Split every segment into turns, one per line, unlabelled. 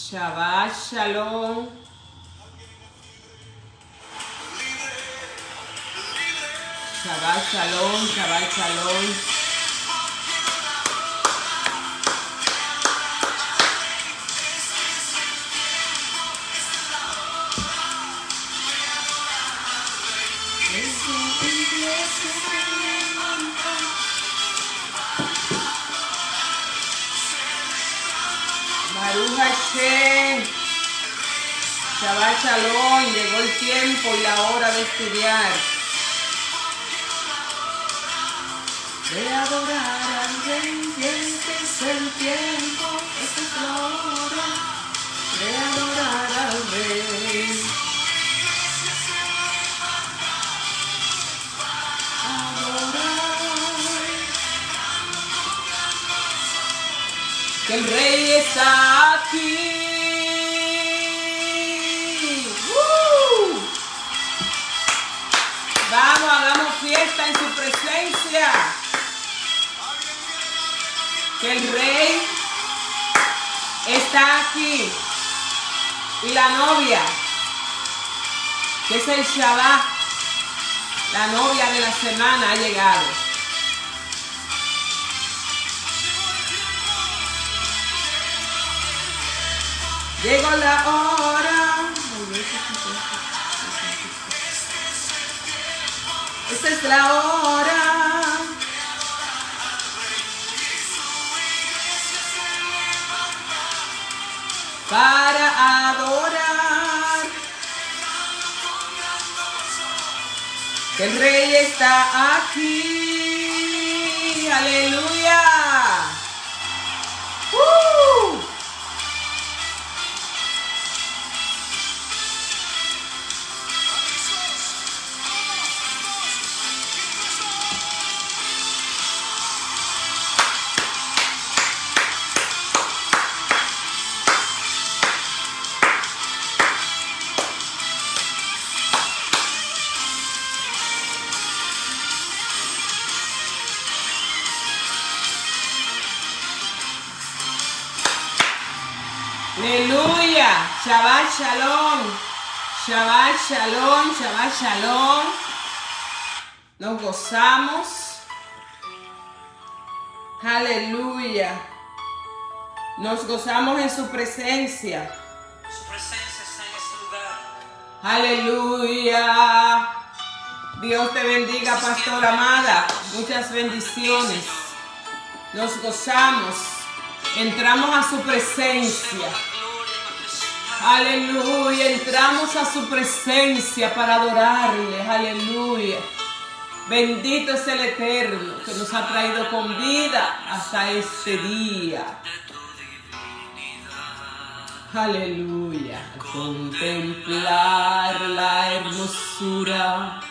Shabbat Shalom. Shabbat Shalom, Shabbat Shalom. Baruch Hashem. Shabbat Shalom. Llegó el tiempo y la hora de estudiar. De adorar al Rey, este es el tiempo, esta es la hora de adorar al Rey. Adorar. Que el Rey está aquí. Vamos, hagamos fiesta en su presencia. Que el Rey está aquí y la novia, que es el Shabbat, la novia de la semana, ha llegado. Llegó la hora. Esta es la hora. Para adorar, que el Rey está aquí. Aleluya. Aleluya. Shabbat Shalom. Shabbat Shalom. Shabbat Shalom. Nos gozamos. Aleluya. Nos gozamos en su presencia.
Su presencia está en este lugar.
Aleluya. Dios te bendiga, pastora amada. Muchas bendiciones. Nos gozamos. Entramos a su presencia. Aleluya. Entramos a su presencia para adorarle. Aleluya. Bendito es el Eterno que nos ha traído con vida hasta este día. Aleluya. Contemplar la hermosura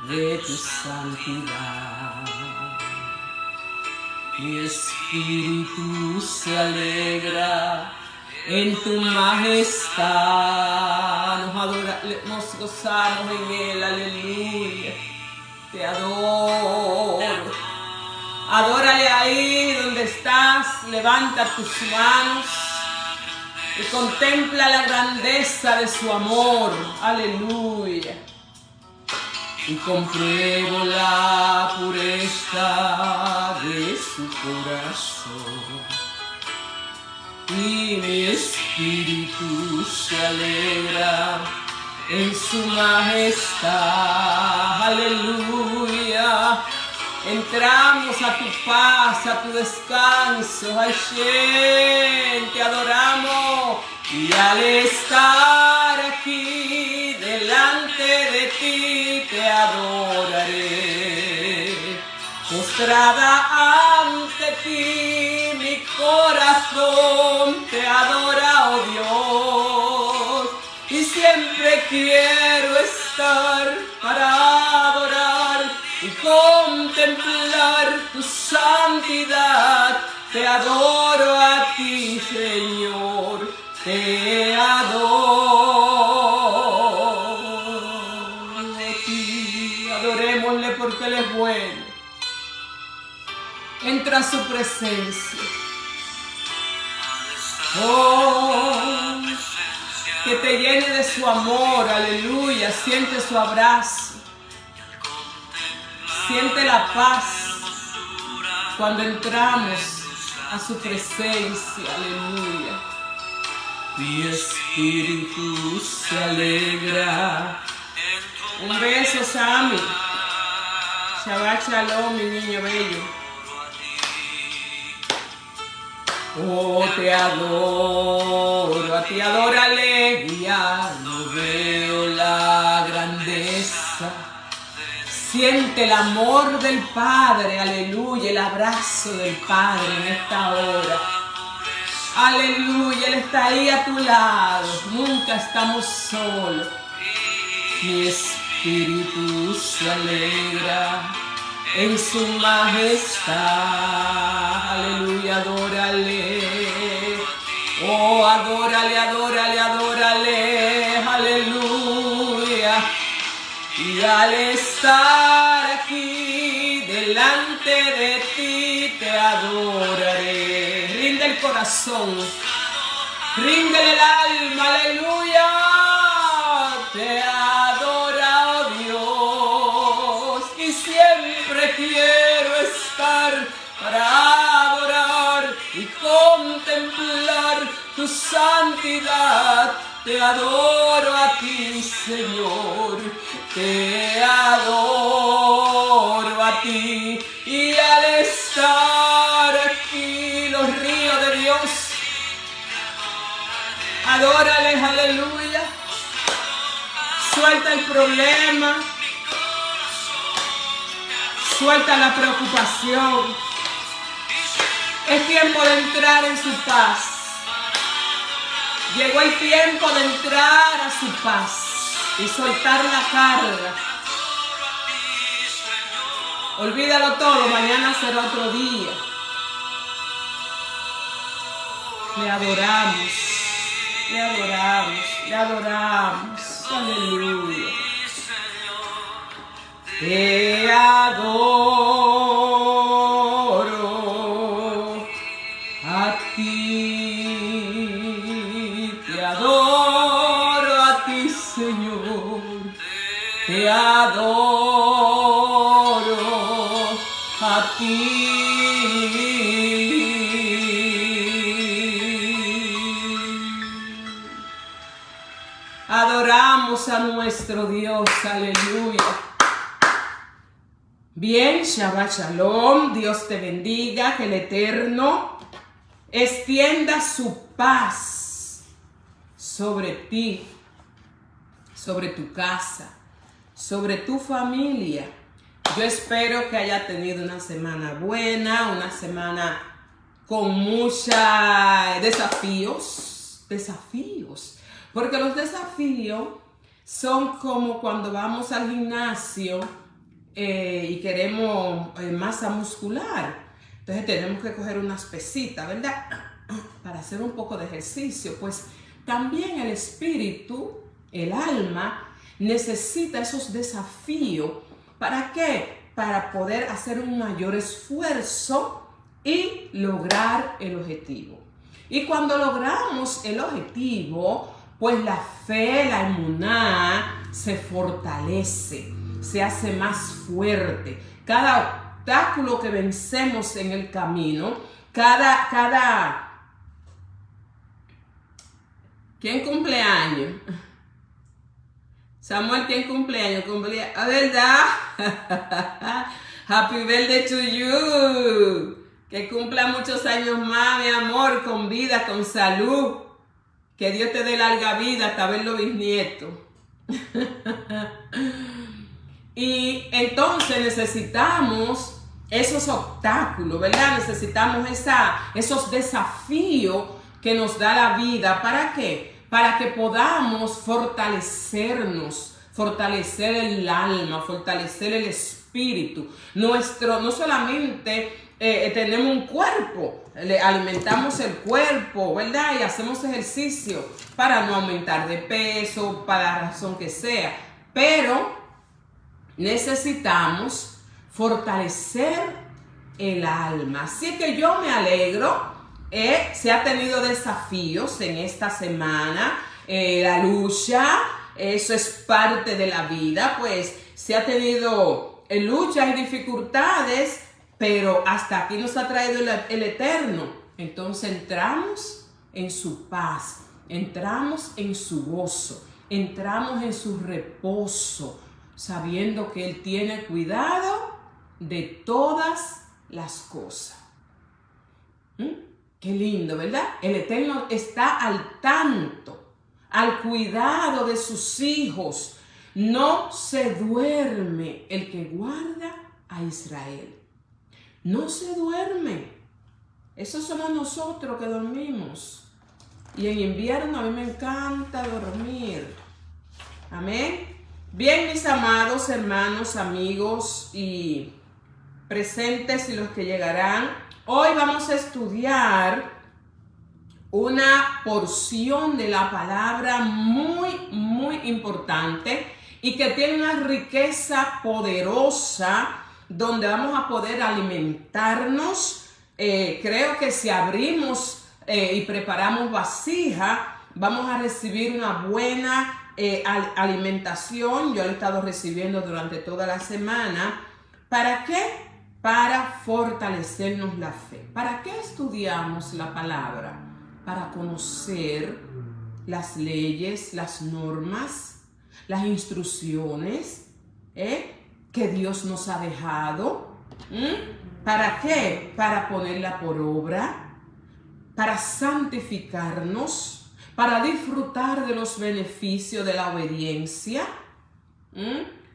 de tu santidad. Mi espíritu se alegra en tu majestad. Nos gozamos en él. Aleluya. Te adoro. Adórale ahí donde estás. Levanta tus manos y contempla la grandeza de su amor. Aleluya. Y compruebo la pureza de su corazón. Y mi espíritu se alegra en su majestad. Aleluya. Entramos a tu paz, a tu descanso. Hashem, te adoramos. Y al estar aquí delante de ti te adoraré. Postrada ante ti mi corazón te adora, oh Dios. Y siempre quiero estar para adorar y contemplar tu santidad. Te adoro a ti, Señor. Te adoro a ti. Adorémosle porque Él es bueno. Entra a su presencia. Oh. te llene de su amor, aleluya. Siente su abrazo. Siente la paz cuando entramos a su presencia, aleluya. Mi espíritu se alegra. Un beso, Sammy. Shabbat Shalom, mi niño bello. Oh, te adoro, a ti adórale. Ya no veo la grandeza. Siente el amor del Padre, aleluya, el abrazo del Padre en esta hora. Aleluya, Él está ahí a tu lado, nunca estamos solos. Mi espíritu se alegra en su majestad. Aleluya, adórale. Oh, adórale, adórale, adórale. Aleluya. Y al estar aquí delante de ti te adoraré. Rinde el corazón, ríndele el alma, aleluya. Te adora, oh Dios, y siempre quiero estar para adorar y contemplar tu santidad. Te adoro a ti, Señor, te adoro a ti. Y al estar aquí, los ríos de Dios, adórales, aleluya. Suelta el problema, suelta la preocupación. Es tiempo de entrar en su paz. Llegó el tiempo de entrar a su paz y soltar la carga. Olvídalo todo, mañana será otro día. Le adoramos, le adoramos, le adoramos. Aleluya. Te adoro a ti, te adoro a ti, Señor, te adoro a ti. Adoramos a nuestro Dios, aleluya. Bien, Shabbat Shalom, Dios te bendiga, que el Eterno extienda su paz sobre ti, sobre tu casa, sobre tu familia. Yo espero que haya tenido una semana buena, una semana con muchos desafíos, porque los desafíos son como cuando vamos al gimnasio y queremos masa muscular. Entonces tenemos que coger unas pesitas, ¿verdad? Para hacer un poco de ejercicio. Pues también el espíritu, el alma, necesita esos desafíos. ¿Para qué? Para poder hacer un mayor esfuerzo y lograr el objetivo. Y cuando logramos el objetivo, pues la fe, la emuná, se fortalece, se hace más fuerte. Cada obstáculo que vencemos en el camino, ¿Quién cumpleaños? Samuel, ¿quién cumpleaños? ¿Verdad? Happy birthday to you. Que cumpla muchos años más, mi amor, con vida, con salud. Que Dios te dé larga vida hasta ver los bisnietos. Y entonces necesitamos esos obstáculos, ¿verdad? Necesitamos esos desafíos que nos da la vida. ¿Para qué? Para que podamos fortalecernos, fortalecer el alma, fortalecer el espíritu. No solamente tenemos un cuerpo, le alimentamos el cuerpo, ¿verdad? Y hacemos ejercicio para no aumentar de peso, para la razón que sea. Pero necesitamos fortalecer el alma. Así que yo me alegro. Se ha tenido desafíos en esta semana. la lucha, eso es parte de la vida, pues se ha tenido luchas y dificultades, pero hasta aquí nos ha traído el Eterno. Entonces entramos en su paz, entramos en su gozo, entramos en su reposo, sabiendo que Él tiene cuidado de todas las cosas. Qué lindo, ¿verdad? El Eterno está al tanto, al cuidado de sus hijos. No se duerme el que guarda a Israel. No se duerme. Esos somos nosotros que dormimos. Y en invierno a mí me encanta dormir. Amén. Bien, mis amados hermanos, amigos y presentes y los que llegarán. Hoy vamos a estudiar una porción de la palabra muy importante y que tiene una riqueza poderosa donde vamos a poder alimentarnos. Creo que si abrimos y preparamos vasija, vamos a recibir una buena alimentación. Yo lo he estado recibiendo durante toda la semana. ¿Para qué? Para fortalecernos la fe. ¿Para qué estudiamos la palabra? Para conocer las leyes, las normas, las instrucciones que Dios nos ha dejado. ¿Para qué? Para ponerla por obra, para santificarnos, para disfrutar de los beneficios de la obediencia.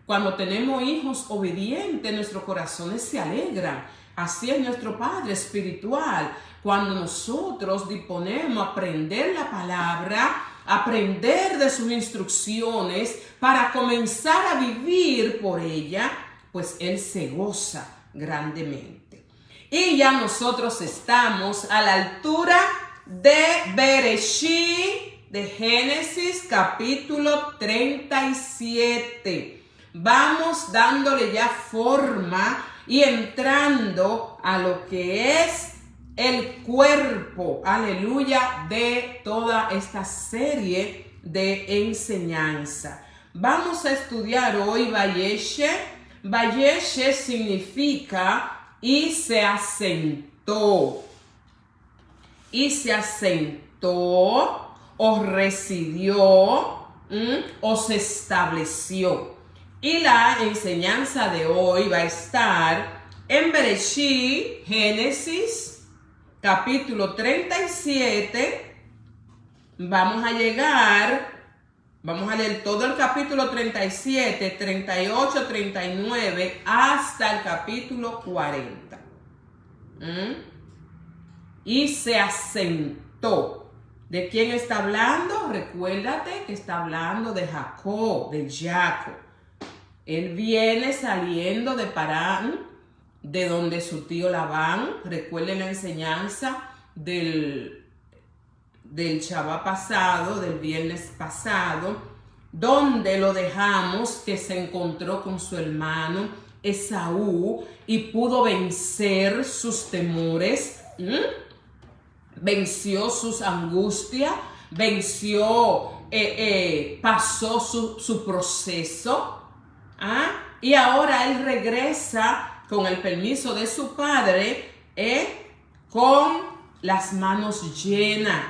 Cuando tenemos hijos obedientes, nuestros corazones se alegran. Así es nuestro Padre espiritual. Cuando nosotros disponemos a aprender la palabra, aprender de sus instrucciones para comenzar a vivir por ella, pues Él se goza grandemente. Y ya nosotros estamos a la altura de Bereshit, de Génesis capítulo 37. Vamos dándole ya forma y entrando a lo que es el cuerpo, aleluya, de toda esta serie de enseñanza. Vamos a estudiar hoy Vayeshe. Vayeshe significa y se asentó. Y se asentó o residió o se estableció. Y la enseñanza de hoy va a estar en Bereshit, Génesis, capítulo 37. Vamos a leer todo el capítulo 37, 38, 39, hasta el capítulo 40. Y se asentó. ¿De quién está hablando? Recuérdate que está hablando de Jacob, de Jacob. Él viene saliendo de Parán, de donde su tío Labán. Recuerden la enseñanza del Shabbat pasado, del viernes pasado, donde lo dejamos que se encontró con su hermano Esaú y pudo vencer sus temores, venció sus angustias, pasó su proceso. Y ahora él regresa con el permiso de su padre, con las manos llenas,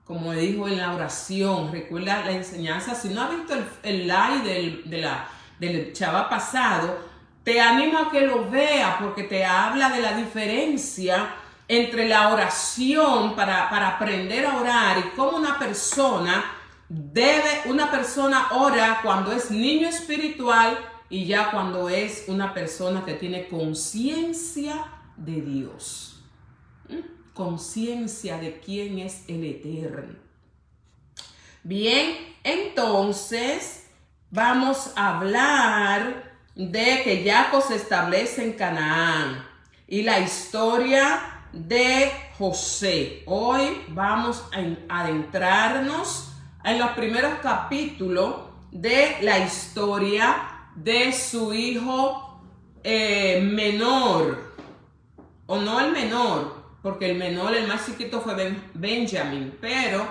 como dijo en la oración. Recuerda la enseñanza. Si no has visto el live del Shabbat pasado, te animo a que lo veas, porque te habla de la diferencia entre la oración para aprender a orar y cómo una persona ora cuando es niño espiritual y ya cuando es una persona que tiene conciencia de Dios. Conciencia de quién es el Eterno. Bien, entonces vamos a hablar de que Jacob se establece en Canaán y la historia de José. Hoy vamos a adentrarnos en los primeros capítulos de la historia de su hijo menor, o no el menor, porque el menor, el más chiquito fue Benjamín, pero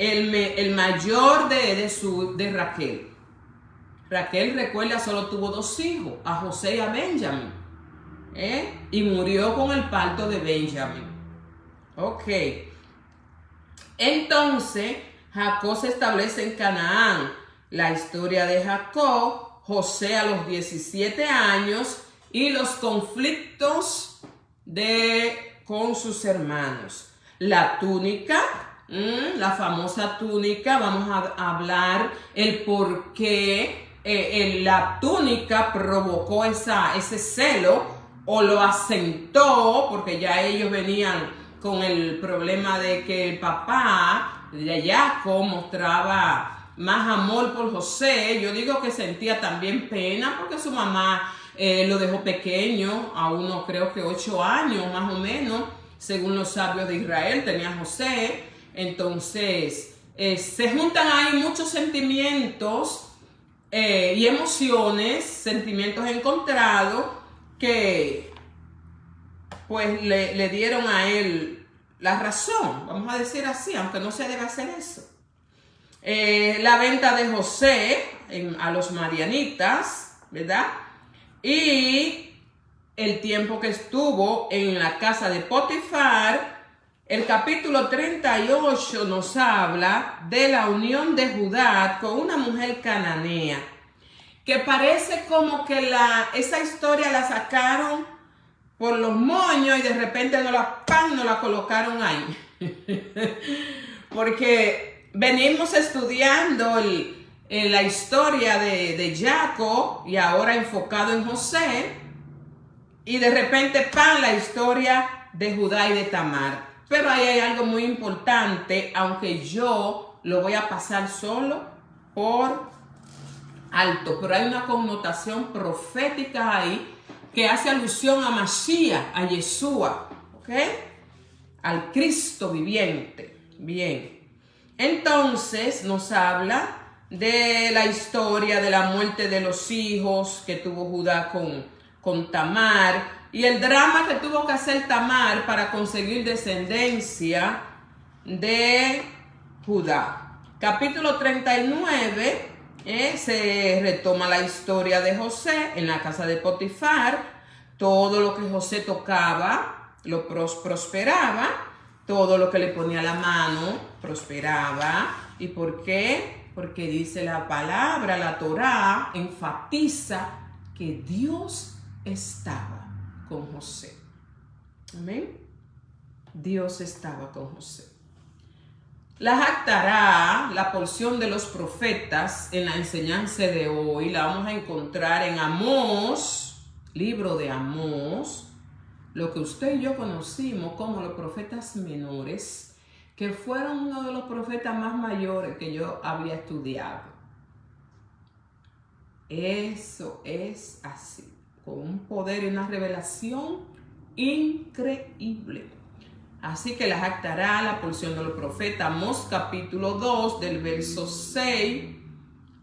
el mayor de Raquel. Raquel, recuerda, solo tuvo 2 hijos, a José y a Benjamín. Y murió con el parto de Benjamín. Ok. Entonces, Jacob se establece en Canaán. La historia de Jacob, José a los 17 años y los conflictos con sus hermanos. La túnica, la famosa túnica, vamos a hablar el por qué la túnica provocó ese celo o lo asentó, porque ya ellos venían con el problema de que el papá de Jacob mostraba más amor por José. Yo digo que sentía también pena porque su mamá lo dejó pequeño, a uno creo que 8 años más o menos, según los sabios de Israel, tenía José. Entonces se juntan ahí muchos sentimientos y emociones, sentimientos encontrados que pues le dieron a él la razón, vamos a decir así, aunque no se debe hacer eso. La venta de José a los madianitas, ¿verdad? Y el tiempo que estuvo en la casa de Potifar. El capítulo 38 nos habla de la unión de Judá con una mujer cananea, que parece como que esa historia la sacaron por los moños y de repente no la colocaron ahí. Porque venimos estudiando la historia de Jacob y ahora enfocado en José, y de repente la historia de Judá y de Tamar. Pero ahí hay algo muy importante, aunque yo lo voy a pasar solo por alto, pero hay una connotación profética ahí que hace alusión a Mashiach, a Yeshua, ¿ok? Al Cristo viviente. Bien. Entonces nos habla de la historia de la muerte de los hijos que tuvo Judá con Tamar y el drama que tuvo que hacer Tamar para conseguir descendencia de Judá. Capítulo 39. Se retoma la historia de José en la casa de Potifar. Todo lo que José tocaba lo prosperaba, todo lo que le ponía la mano prosperaba. ¿Y por qué? Porque dice la palabra, la Torá enfatiza que Dios estaba con José. Amén. Dios estaba con José. La jactará, la porción de los profetas en la enseñanza de hoy, la vamos a encontrar en Amós, libro de Amós, lo que usted y yo conocimos como los profetas menores, que fueron uno de los profetas más mayores que yo había estudiado. Eso es así, con un poder y una revelación increíble. Así que la jactará, la porción de los profetas, Amós capítulo 2, del verso 6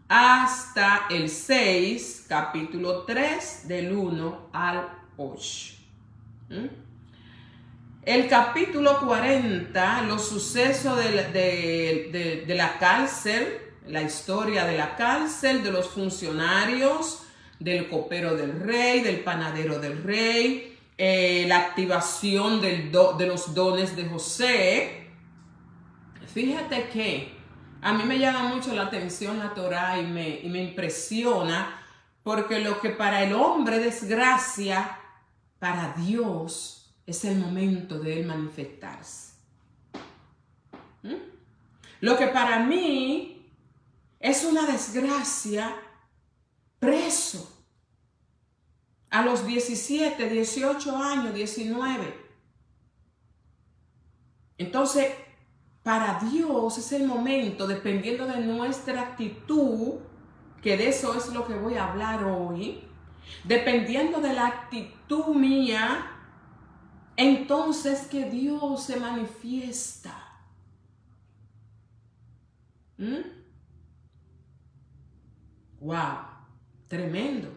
hasta el 6, capítulo 3, del 1 al 8. El capítulo 40, los sucesos de la cárcel, la historia de la cárcel, de los funcionarios, del copero del rey, del panadero del rey, la activación de los dones de José. Fíjate que a mí me llama mucho la atención la Torá y me impresiona, porque lo que para el hombre desgracia, para Dios es el momento de él manifestarse. Lo que para mí es una desgracia, preso a los 17, 18 años, 19. Entonces, para Dios es el momento, dependiendo de nuestra actitud, que de eso es lo que voy a hablar hoy, dependiendo de la actitud mía, entonces que Dios se manifiesta. Wow, tremendo.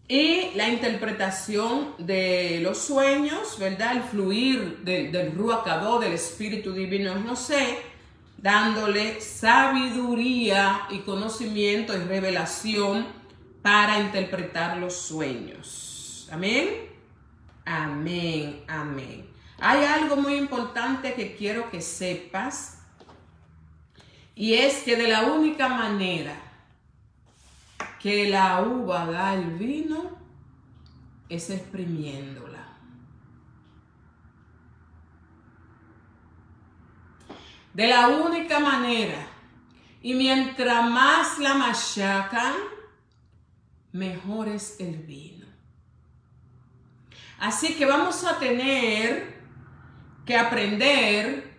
Y la interpretación de los sueños, ¿verdad? El fluir del Ruach HaKodesh, del Espíritu Divino en José, dándole sabiduría y conocimiento y revelación para interpretar los sueños. Amén. Amén, amén. Hay algo muy importante que quiero que sepas, y es que de la única manera que la uva da el vino es exprimiéndola. De la única manera. Y mientras más la machacan, mejor es el vino. Así que vamos a tener que aprender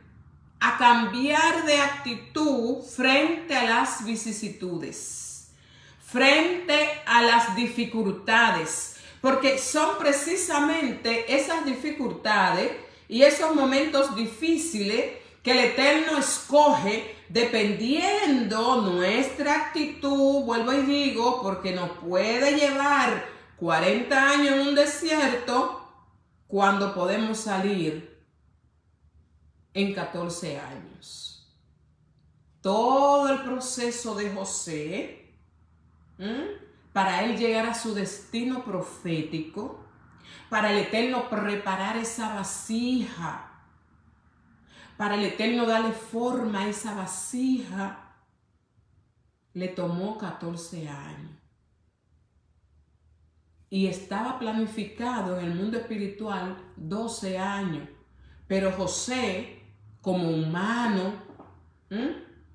a cambiar de actitud frente a las vicisitudes, frente a las dificultades, porque son precisamente esas dificultades y esos momentos difíciles que el Eterno escoge dependiendo nuestra actitud, vuelvo y digo, porque nos puede llevar 40 años en un desierto cuando podemos salir en 14 años. Todo el proceso de José, para él llegar a su destino profético, para el Eterno preparar esa vasija, para el Eterno darle forma a esa vasija, le tomó 14 años. Y estaba planificado en el mundo espiritual 12 años. Pero José, como humano,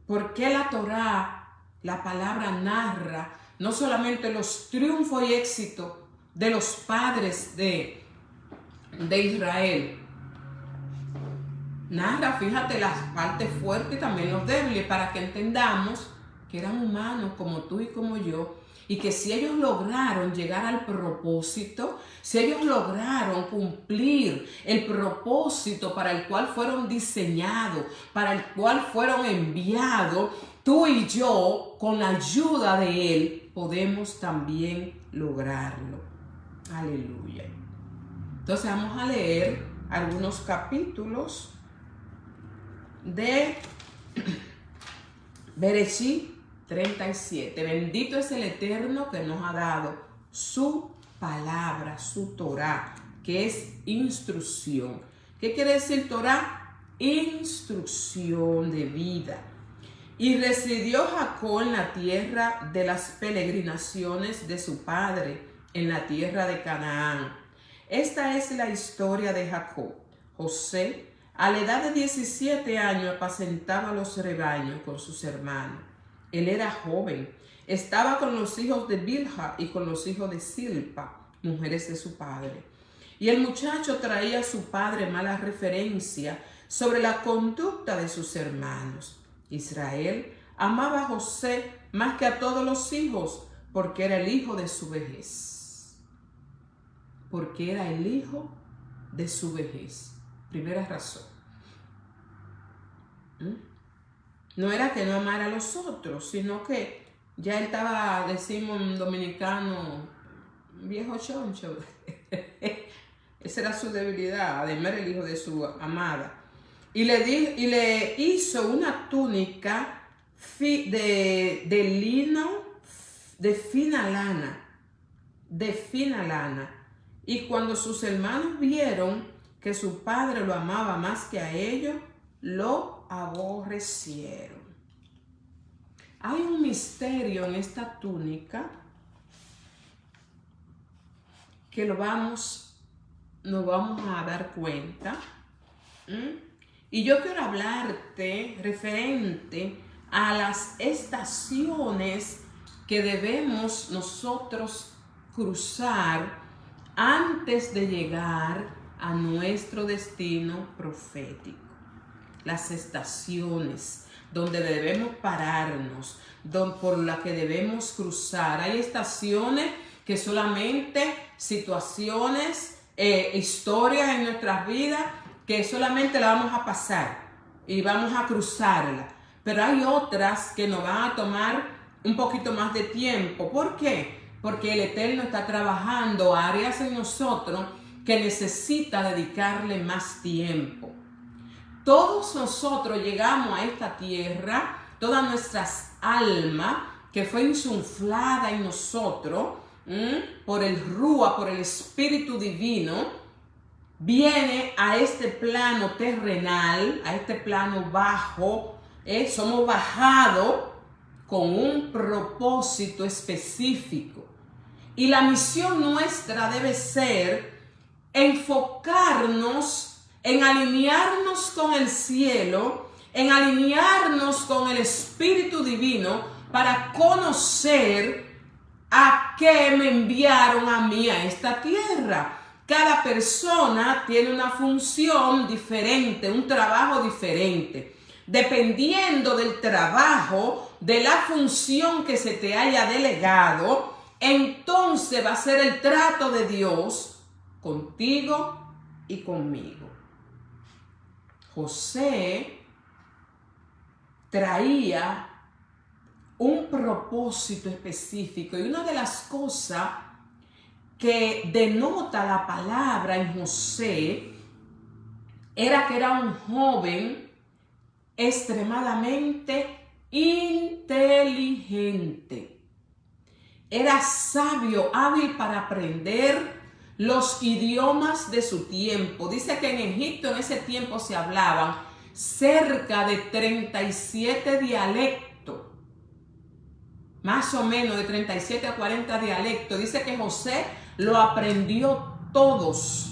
porque la Torá, la palabra narra no solamente los triunfos y éxitos de los padres de Israel, narra, fíjate, las partes fuertes y también los débiles, para que entendamos que eran humanos como tú y como yo, y que si ellos lograron llegar al propósito, si ellos lograron cumplir el propósito para el cual fueron diseñados, para el cual fueron enviados, tú y yo, con la ayuda de Él, podemos también lograrlo. Aleluya. Entonces vamos a leer algunos capítulos de Bereshit 37. Bendito es el Eterno que nos ha dado su palabra, su Torá, que es instrucción. ¿Qué quiere decir Torá? Instrucción de vida. Y residió Jacob en la tierra de las peregrinaciones de su padre, en la tierra de Canaán. Esta es la historia de Jacob. José, a la edad de 17 años, apacentaba los rebaños con sus hermanos. Él era joven, estaba con los hijos de Bilha y con los hijos de Silpa, mujeres de su padre. Y el muchacho traía a su padre mala referencia sobre la conducta de sus hermanos. Israel amaba a José más que a todos los hijos, porque era el hijo de su vejez. Porque era el hijo de su vejez. Primera razón. No era que no amara a los otros, sino que ya él estaba, decimos en dominicano, viejo choncho. Esa era su debilidad, además el hijo de su amada. Y le hizo una túnica de lino de fina lana. Y cuando sus hermanos vieron que su padre lo amaba más que a ellos, lo aborrecieron. Hay un misterio en esta túnica que nos vamos a dar cuenta. Y yo quiero hablarte referente a las estaciones que debemos nosotros cruzar antes de llegar a nuestro destino profético. Las estaciones donde debemos pararnos, por las que debemos cruzar. Hay estaciones que solamente situaciones, historias en nuestras vidas que solamente la vamos a pasar y vamos a cruzarla. Pero hay otras que nos van a tomar un poquito más de tiempo. ¿Por qué? porque el Eterno está trabajando áreas en nosotros que necesita dedicarle más tiempo. Todos nosotros llegamos a esta tierra, todas nuestras almas que fue insuflada en nosotros por el Rúa, por el Espíritu Divino, viene a este plano terrenal, a este plano bajo. Somos bajados con un propósito específico. Y la misión nuestra debe ser enfocarnos en alinearnos con el cielo, en alinearnos con el Espíritu Divino para conocer a qué me enviaron a mí a esta tierra. Cada persona tiene una función diferente, un trabajo diferente. Dependiendo del trabajo, de la función que se te haya delegado, entonces va a ser el trato de Dios contigo y conmigo. José traía un propósito específico, y una de las cosas que denota la palabra en José era que era un joven extremadamente inteligente. Era sabio, hábil para aprender los idiomas de su tiempo. Dice que en Egipto en ese tiempo se hablaban cerca de 37 dialectos, más o menos de 37 a 40 dialectos. Dice que José lo aprendió todos,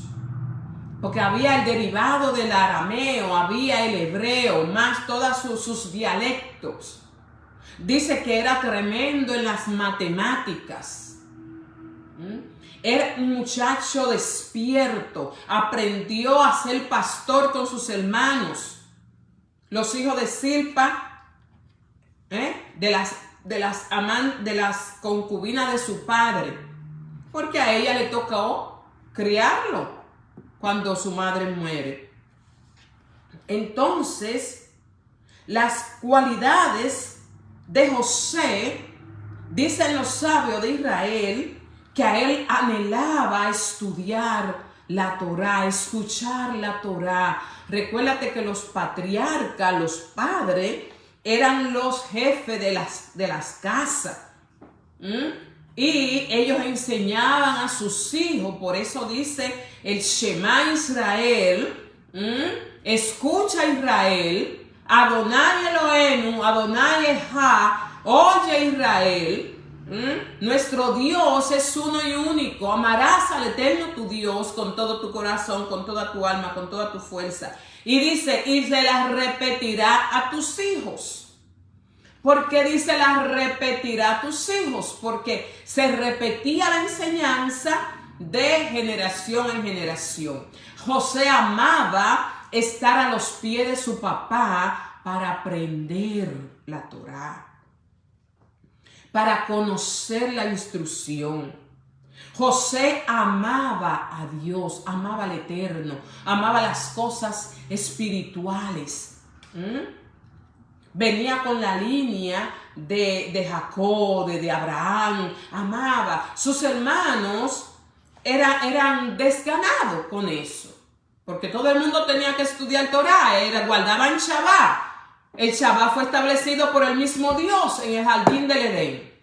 porque había el derivado del arameo, había el hebreo, más todos sus dialectos. Dice que era tremendo en las matemáticas. Era un muchacho despierto, aprendió a ser pastor con sus hermanos, los hijos de Zilpa, de las concubinas de su padre, porque a ella le tocó criarlo cuando su madre muere. Entonces, las cualidades de José, dicen los sabios de Israel, que a él anhelaba estudiar la Torá, escuchar la Torá. Recuérdate que los patriarcas, los padres, eran los jefes de las casas. Y ellos enseñaban a sus hijos. Por eso dice el Shema Israel, escucha Israel, Adonai Elohenu, Adonai Ejá, oye Israel, nuestro Dios es uno y único. Amarás al Eterno tu Dios con todo tu corazón, con toda tu alma, con toda tu fuerza. Y dice, y se las repetirá a tus hijos. ¿Por qué dice las repetirá a tus hijos? Porque se repetía la enseñanza de generación en generación. José amaba estar a los pies de su papá para aprender la Torá, para conocer la instrucción. José amaba a Dios, amaba al Eterno, amaba las cosas espirituales. Venía con la línea de Jacob, de Abraham, amaba. Sus hermanos eran desganados con eso, porque todo el mundo tenía que estudiar Torá, guardaban Shabbat. El Shabbat fue establecido por el mismo Dios en el jardín del Edén.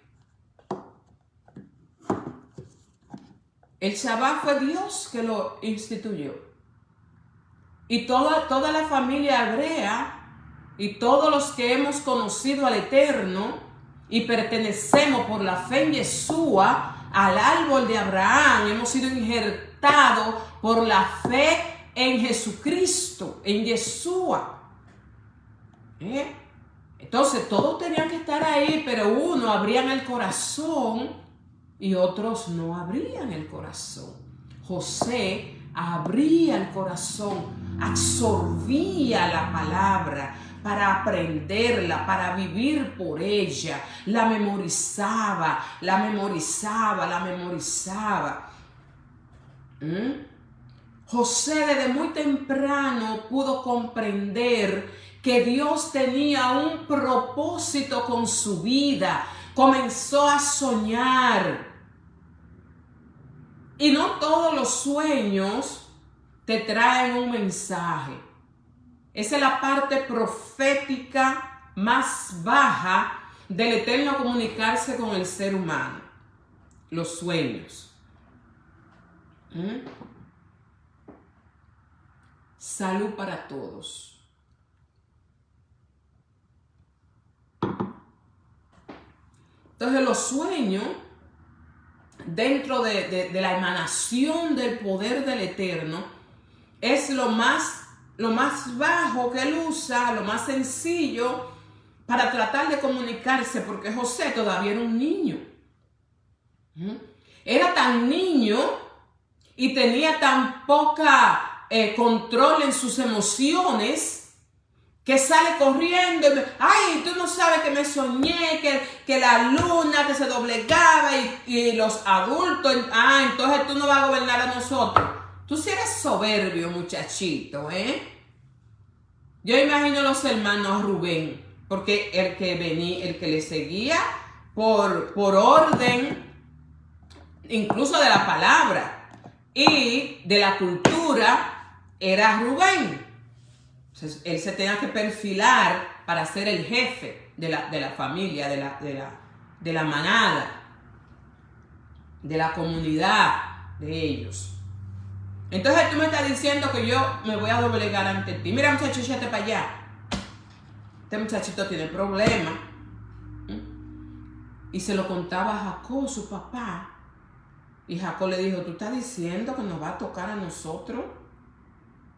El Shabbat fue Dios que lo instituyó. Y toda la familia hebrea y todos los que hemos conocido al Eterno y pertenecemos por la fe en Yeshua al árbol de Abraham, hemos sido injertados por la fe en Jesucristo, en Yeshua. Entonces todos tenían que estar ahí, pero unos abrían el corazón y otros no abrían el corazón. José abría el corazón, absorbía la palabra para aprenderla, para vivir por ella, la memorizaba. José desde muy temprano pudo comprender que Dios tenía un propósito con su vida. Comenzó a soñar. Y no todos los sueños te traen un mensaje. Esa es la parte profética más baja del Eterno comunicarse con el ser humano. Los sueños. Salud para todos. Entonces los sueños, dentro de la emanación del poder del Eterno, es lo más bajo que él usa, lo más sencillo para tratar de comunicarse, porque José todavía era un niño. Era tan niño y tenía tan poca control en sus emociones, que sale corriendo y ay, tú no sabes que me soñé, que la luna que se doblegaba y los adultos, entonces tú no vas a gobernar a nosotros. Tú sí eres soberbio, muchachito, Yo imagino los hermanos Rubén, porque el que le seguía por orden, incluso de la palabra y de la cultura, era Rubén. Entonces, él se tenía que perfilar para ser el jefe de la familia, de la manada, de la comunidad de ellos. Entonces tú me estás diciendo que yo me voy a doblegar ante ti. Mira, muchacho, échate para allá. Este muchachito tiene problemas. Y se lo contaba a Jacob, su papá. Y Jacob le dijo, ¿tú estás diciendo que nos va a tocar a nosotros?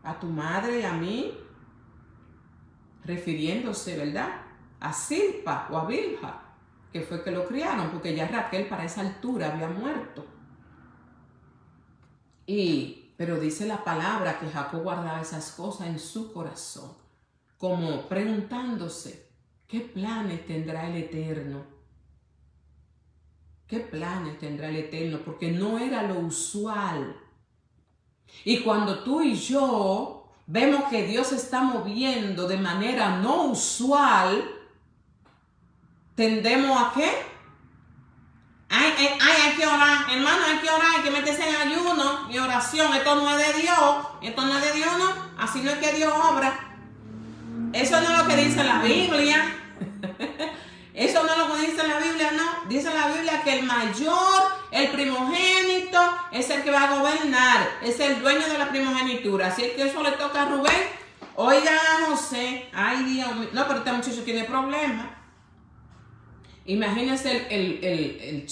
¿A tu madre y a mí? Refiriéndose, ¿verdad?, a Zilpa o a Bilha, que fue que lo criaron, porque ya Raquel para esa altura había muerto. Pero dice la palabra que Jacob guardaba esas cosas en su corazón, como preguntándose, ¿qué planes tendrá el Eterno? ¿Qué planes tendrá el Eterno? Porque no era lo usual. Y cuando tú y yo vemos que Dios se está moviendo de manera no usual, tendemos a ¿qué? Hay que orar, hermano, hay que orar, hay que meterse en ayuno y oración. Esto no es de Dios, no. Así no es que Dios obra. Eso no es lo que dice la Biblia. Eso no es lo que dice la Biblia, no. Dice la Biblia que el mayor, el primogénito, es el que va a gobernar. Es el dueño de la primogenitura. Así es que eso le toca a Rubén. Oigan a José. Ay, Dios mío. No, pero este muchacho tiene problemas. Imagínense el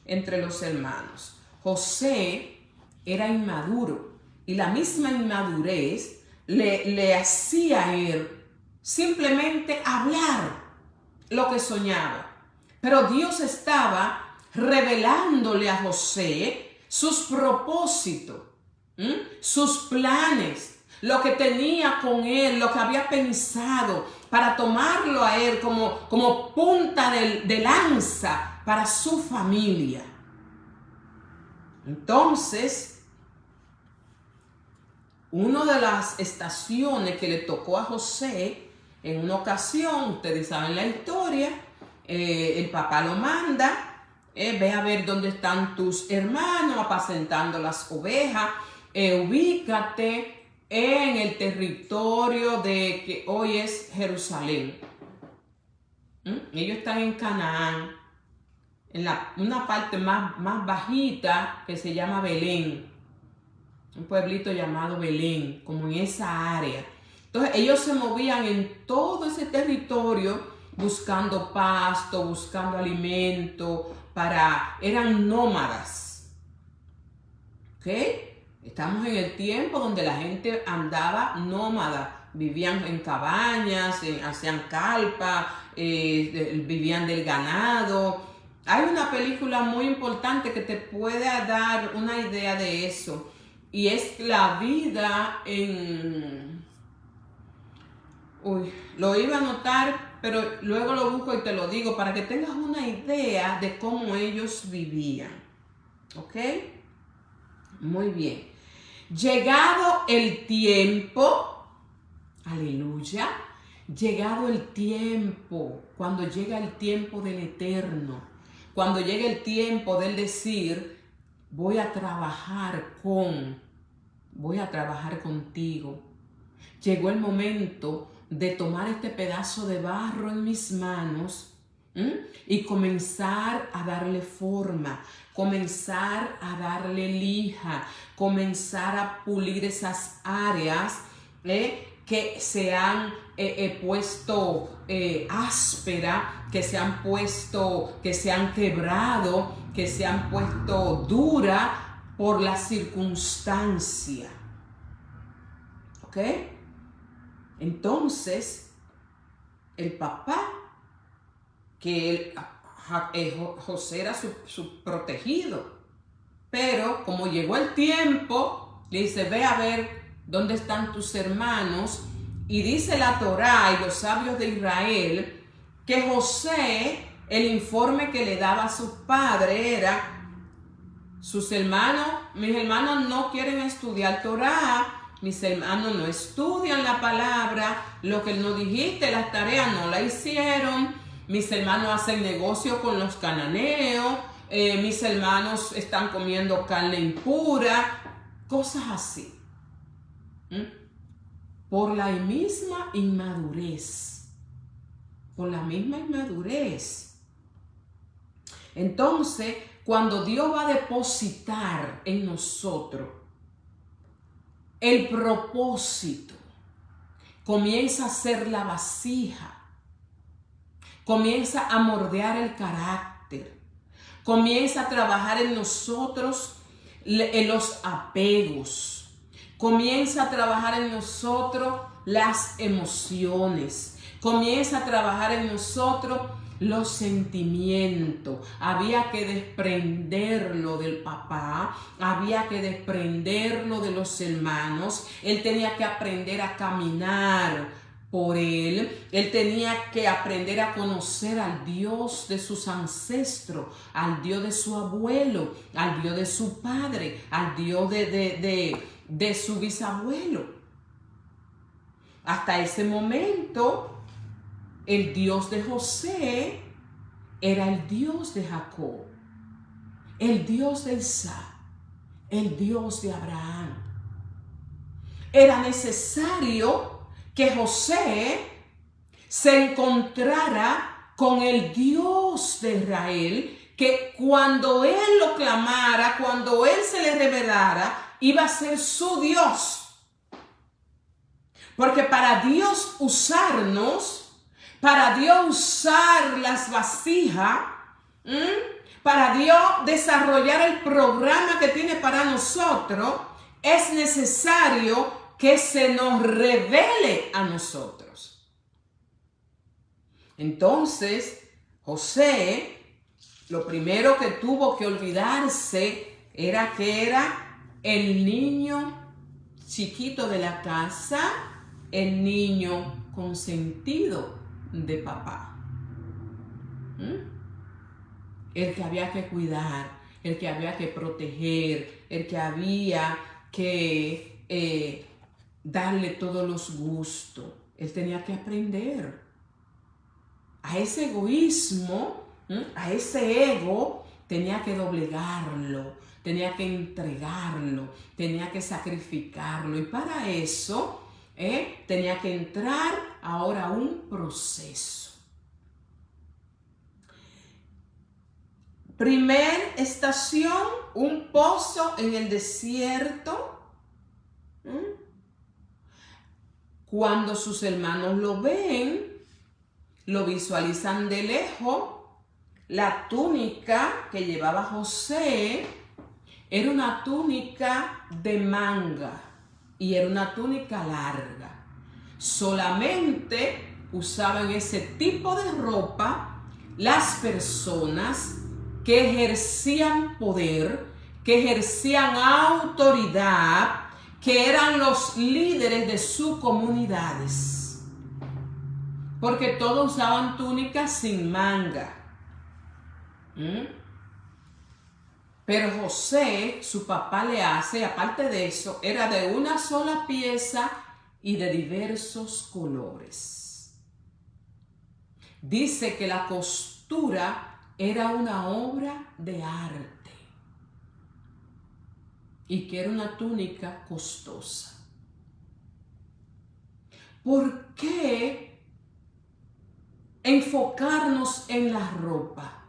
entre los hermanos. José era inmaduro. Y la misma inmadurez le hacía a él simplemente hablar lo que soñaba. Pero Dios estaba revelándole a José sus propósitos, sus planes, lo que tenía con él, lo que había pensado para tomarlo a él como punta de lanza para su familia. Entonces, una de las estaciones que le tocó a José, en una ocasión, ustedes saben la historia, el papá lo manda, ve a ver dónde están tus hermanos apacentando las ovejas, ubícate en el territorio de que hoy es Jerusalén. Ellos están en Canaán, en una parte más bajita que se llama Belén, un pueblito llamado Belén, como en esa área. Entonces ellos se movían en todo ese territorio buscando pasto, buscando alimento, eran nómadas. ¿Ok? Estamos en el tiempo donde la gente andaba nómada, vivían en cabañas, hacían carpas, vivían del ganado. Hay una película muy importante que te puede dar una idea de eso, y es la vida en... lo iba a anotar, pero luego lo busco y te lo digo para que tengas una idea de cómo ellos vivían. ¿Ok? Muy bien. Llegado el tiempo, aleluya, llegado el tiempo, cuando llega el tiempo del Eterno, cuando llega el tiempo del decir, voy a trabajar contigo. Llegó el momento de tomar este pedazo de barro en mis manos y comenzar a darle forma, comenzar a darle lija, comenzar a pulir esas áreas que se han puesto áspera, que se han puesto, que se han quebrado, que se han puesto dura por la circunstancia. ¿Ok? Entonces, el papá, que José era su protegido, pero como llegó el tiempo, le dice, ve a ver dónde están tus hermanos. Y dice la Torá y los sabios de Israel que José, el informe que le daba a su padre era, mis hermanos no quieren estudiar Torá, mis hermanos no estudian la palabra, lo que no dijiste, las tareas no la hicieron, mis hermanos hacen negocio con los cananeos, mis hermanos están comiendo carne impura, cosas así. Por la misma inmadurez. Entonces, cuando Dios va a depositar en nosotros el propósito, comienza a ser la vasija, comienza a moldear el carácter, comienza a trabajar en nosotros en los apegos, comienza a trabajar en nosotros las emociones, comienza a trabajar en nosotros los sentimientos. Había que desprenderlo del papá, había que desprenderlo de los hermanos. Él tenía que aprender a caminar por él tenía que aprender a conocer al Dios de sus ancestros, al Dios de su abuelo, al Dios de su padre, al Dios de su bisabuelo. Hasta ese momento, el Dios de José era el Dios de Jacob, el Dios de Isaac, el Dios de Abraham. Era necesario que José se encontrara con el Dios de Israel, que cuando él lo clamara, cuando él se le revelara, iba a ser su Dios. Porque para Dios usarnos, para Dios usar las vasijas, para Dios desarrollar el programa que tiene para nosotros, es necesario que se nos revele a nosotros. Entonces, José, lo primero que tuvo que olvidarse era que era el niño chiquito de la casa, el niño consentido de papá. El que había que cuidar, el que había que proteger, el que había que darle todos los gustos. Él tenía que aprender a ese egoísmo, a ese ego, tenía que doblegarlo, tenía que entregarlo, tenía que sacrificarlo. Y para eso tenía que entrar ahora a un proceso. Primer estación, un pozo en el desierto. Cuando sus hermanos lo ven, lo visualizan de lejos. La túnica que llevaba José era una túnica de manga y era una túnica larga. Solamente usaban ese tipo de ropa las personas que ejercían poder, que ejercían autoridad, que eran los líderes de sus comunidades. Porque todos usaban túnicas sin manga. Pero José, su papá le hace, aparte de eso, era de una sola pieza y de diversos colores. Dice que la costura era una obra de arte. y que era una túnica costosa. ¿Por qué enfocarnos en la ropa?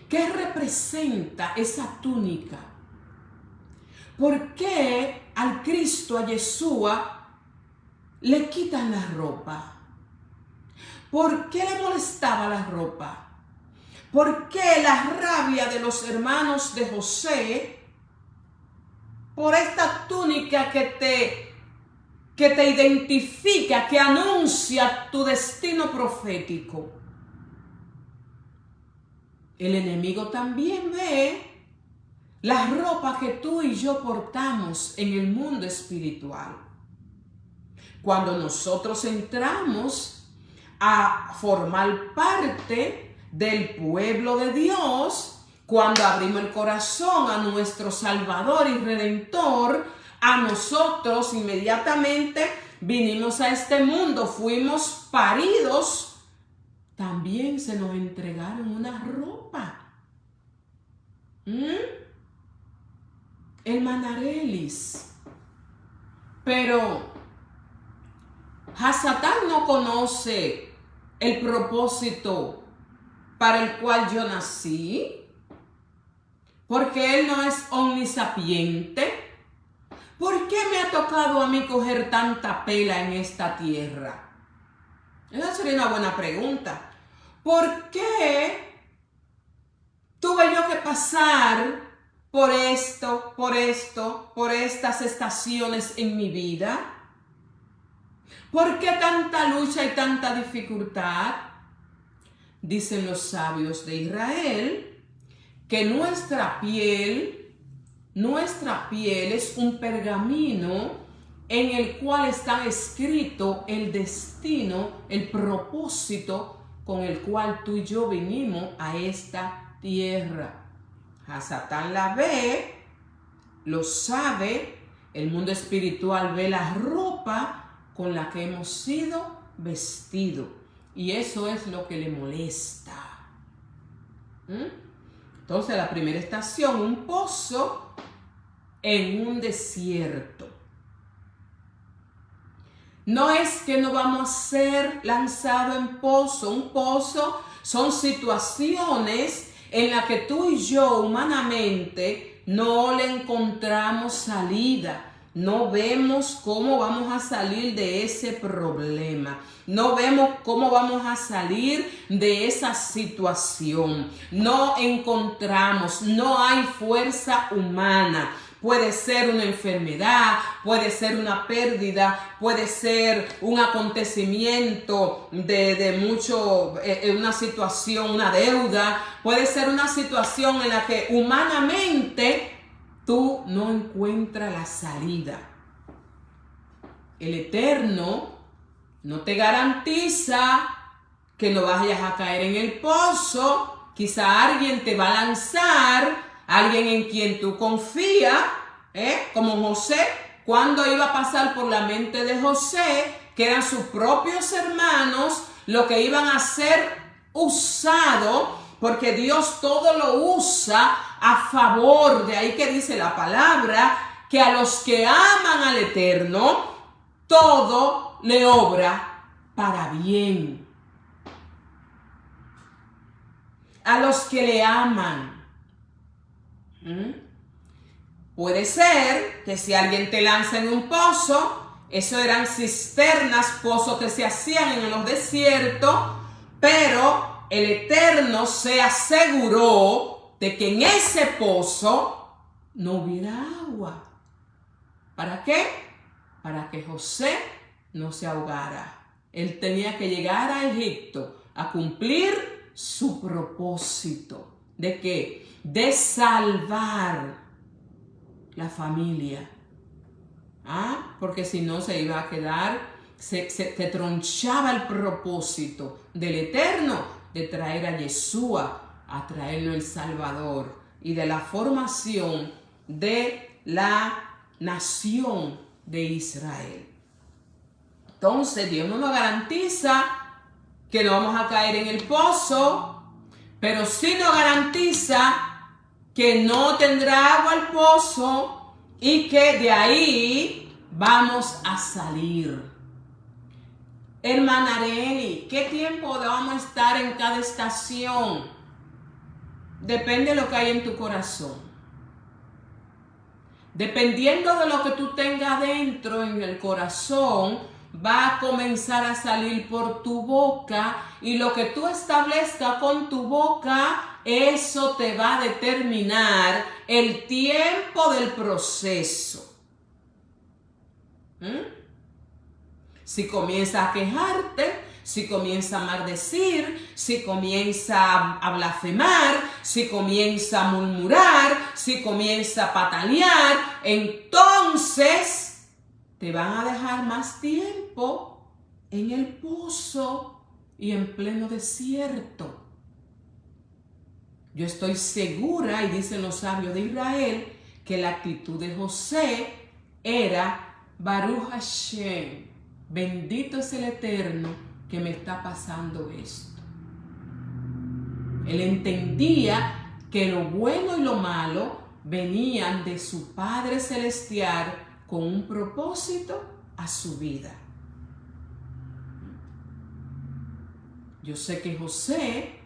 ¿Qué representa esa túnica? ¿Por qué al Cristo, a Yeshua, le quitan la ropa? ¿Por qué le molestaba la ropa? ¿Por qué la rabia de los hermanos de José por esta túnica que te identifica, que anuncia tu destino profético? El enemigo también ve las ropas que tú y yo portamos en el mundo espiritual. Cuando nosotros entramos a formar parte del pueblo de Dios, cuando abrimos el corazón a nuestro Salvador y Redentor, a nosotros inmediatamente vinimos a este mundo, fuimos paridos, también se nos entregaron una ropa. El Manarelis. Pero Hasatán no conoce el propósito para el cual yo nací, porque él no es omnisapiente. ¿Por qué me ha tocado a mí coger tanta pela en esta tierra? Esa sería una buena pregunta. ¿Por qué tuve yo que pasar por esto, por estas estaciones en mi vida? ¿Por qué tanta lucha y tanta dificultad? Dicen los sabios de Israel que nuestra piel es un pergamino en el cual está escrito el destino, el propósito con el cual tú y yo vinimos a esta tierra. Hasatán la ve, lo sabe, el mundo espiritual ve la ropa con la que hemos sido vestidos, y eso es lo que le molesta. Entonces, la primera estación, un pozo en un desierto. No es que no vamos a ser lanzados en pozo. Un pozo son situaciones en las que tú y yo humanamente no le encontramos salida. No vemos cómo vamos a salir de ese problema. No vemos cómo vamos a salir de esa situación. No encontramos, no hay fuerza humana. Puede ser una enfermedad, puede ser una pérdida, puede ser un acontecimiento de mucho, una situación, una deuda. Puede ser una situación en la que humanamente tú no encuentras la salida. El Eterno no te garantiza que no vayas a caer en el pozo. Quizá alguien te va a lanzar, alguien en quien tú confías, como José. Cuando iba a pasar por la mente de José, que eran sus propios hermanos, lo que iban a ser usados, porque Dios todo lo usa a favor. De ahí que dice la palabra que a los que aman al Eterno, todo le obra para bien. A los que le aman. Puede ser que si alguien te lanza en un pozo, eso eran cisternas, pozos que se hacían en los desiertos, pero el Eterno se aseguró de que en ese pozo no hubiera agua. ¿Para qué? Para que José no se ahogara. Él tenía que llegar a Egipto a cumplir su propósito. ¿De qué? De salvar la familia. Porque si no se iba a quedar, se tronchaba el propósito del Eterno de traer a Yeshua, a traerlo el Salvador, y de la formación de la nación de Israel. Entonces Dios no nos garantiza que no vamos a caer en el pozo, pero sí nos garantiza que no tendrá agua al pozo y que de ahí vamos a salir. Hermana Areli, ¿qué tiempo vamos a estar en cada estación? Depende de lo que hay en tu corazón. Dependiendo de lo que tú tengas dentro en el corazón, va a comenzar a salir por tu boca, y lo que tú establezcas con tu boca, eso te va a determinar el tiempo del proceso. Si comienzas a quejarte, si comienza a maldecir, si comienza a blasfemar, si comienza a murmurar, si comienza a patalear, entonces te van a dejar más tiempo en el pozo y en pleno desierto. Yo estoy segura, y dicen los sabios de Israel, que la actitud de José era Baruch Hashem, bendito es el Eterno que me está pasando esto. Él entendía que lo bueno y lo malo venían de su Padre Celestial con un propósito a su vida. Yo sé que José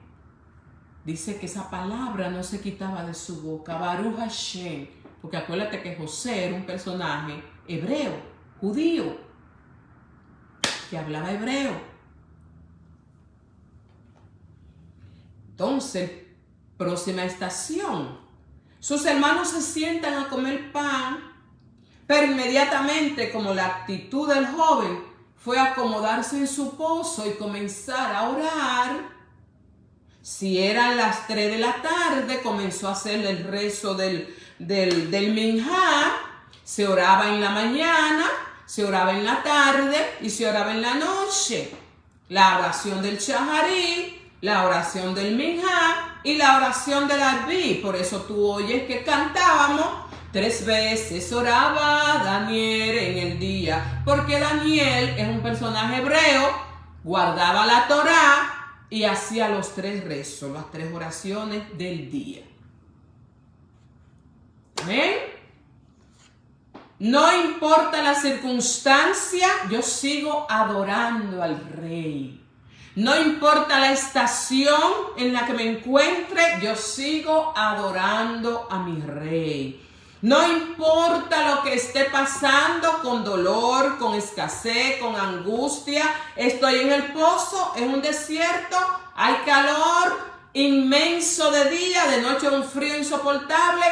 dice que esa palabra no se quitaba de su boca, Baruch Hashem, porque acuérdate que José era un personaje hebreo, judío, que hablaba hebreo. Entonces, próxima estación, sus hermanos se sientan a comer pan, pero inmediatamente, como la actitud del joven fue acomodarse en su pozo y comenzar a orar, si eran las 3 de la tarde, comenzó a hacer el rezo del minjá. Se oraba en la mañana, se oraba en la tarde y se oraba en la noche. La oración del Shaharí, la oración del minjá y la oración del arbí. Por eso tú oyes que cantábamos 3 veces oraba Daniel en el día, porque Daniel es un personaje hebreo, guardaba la Torá y hacía los 3 rezos, las 3 oraciones del día. ¿Ven? No importa la circunstancia, yo sigo adorando al Rey. No importa la estación en la que me encuentre, yo sigo adorando a mi Rey. No importa lo que esté pasando, con dolor, con escasez, con angustia, estoy en el pozo, en un desierto, hay calor inmenso de día, de noche un frío insoportable,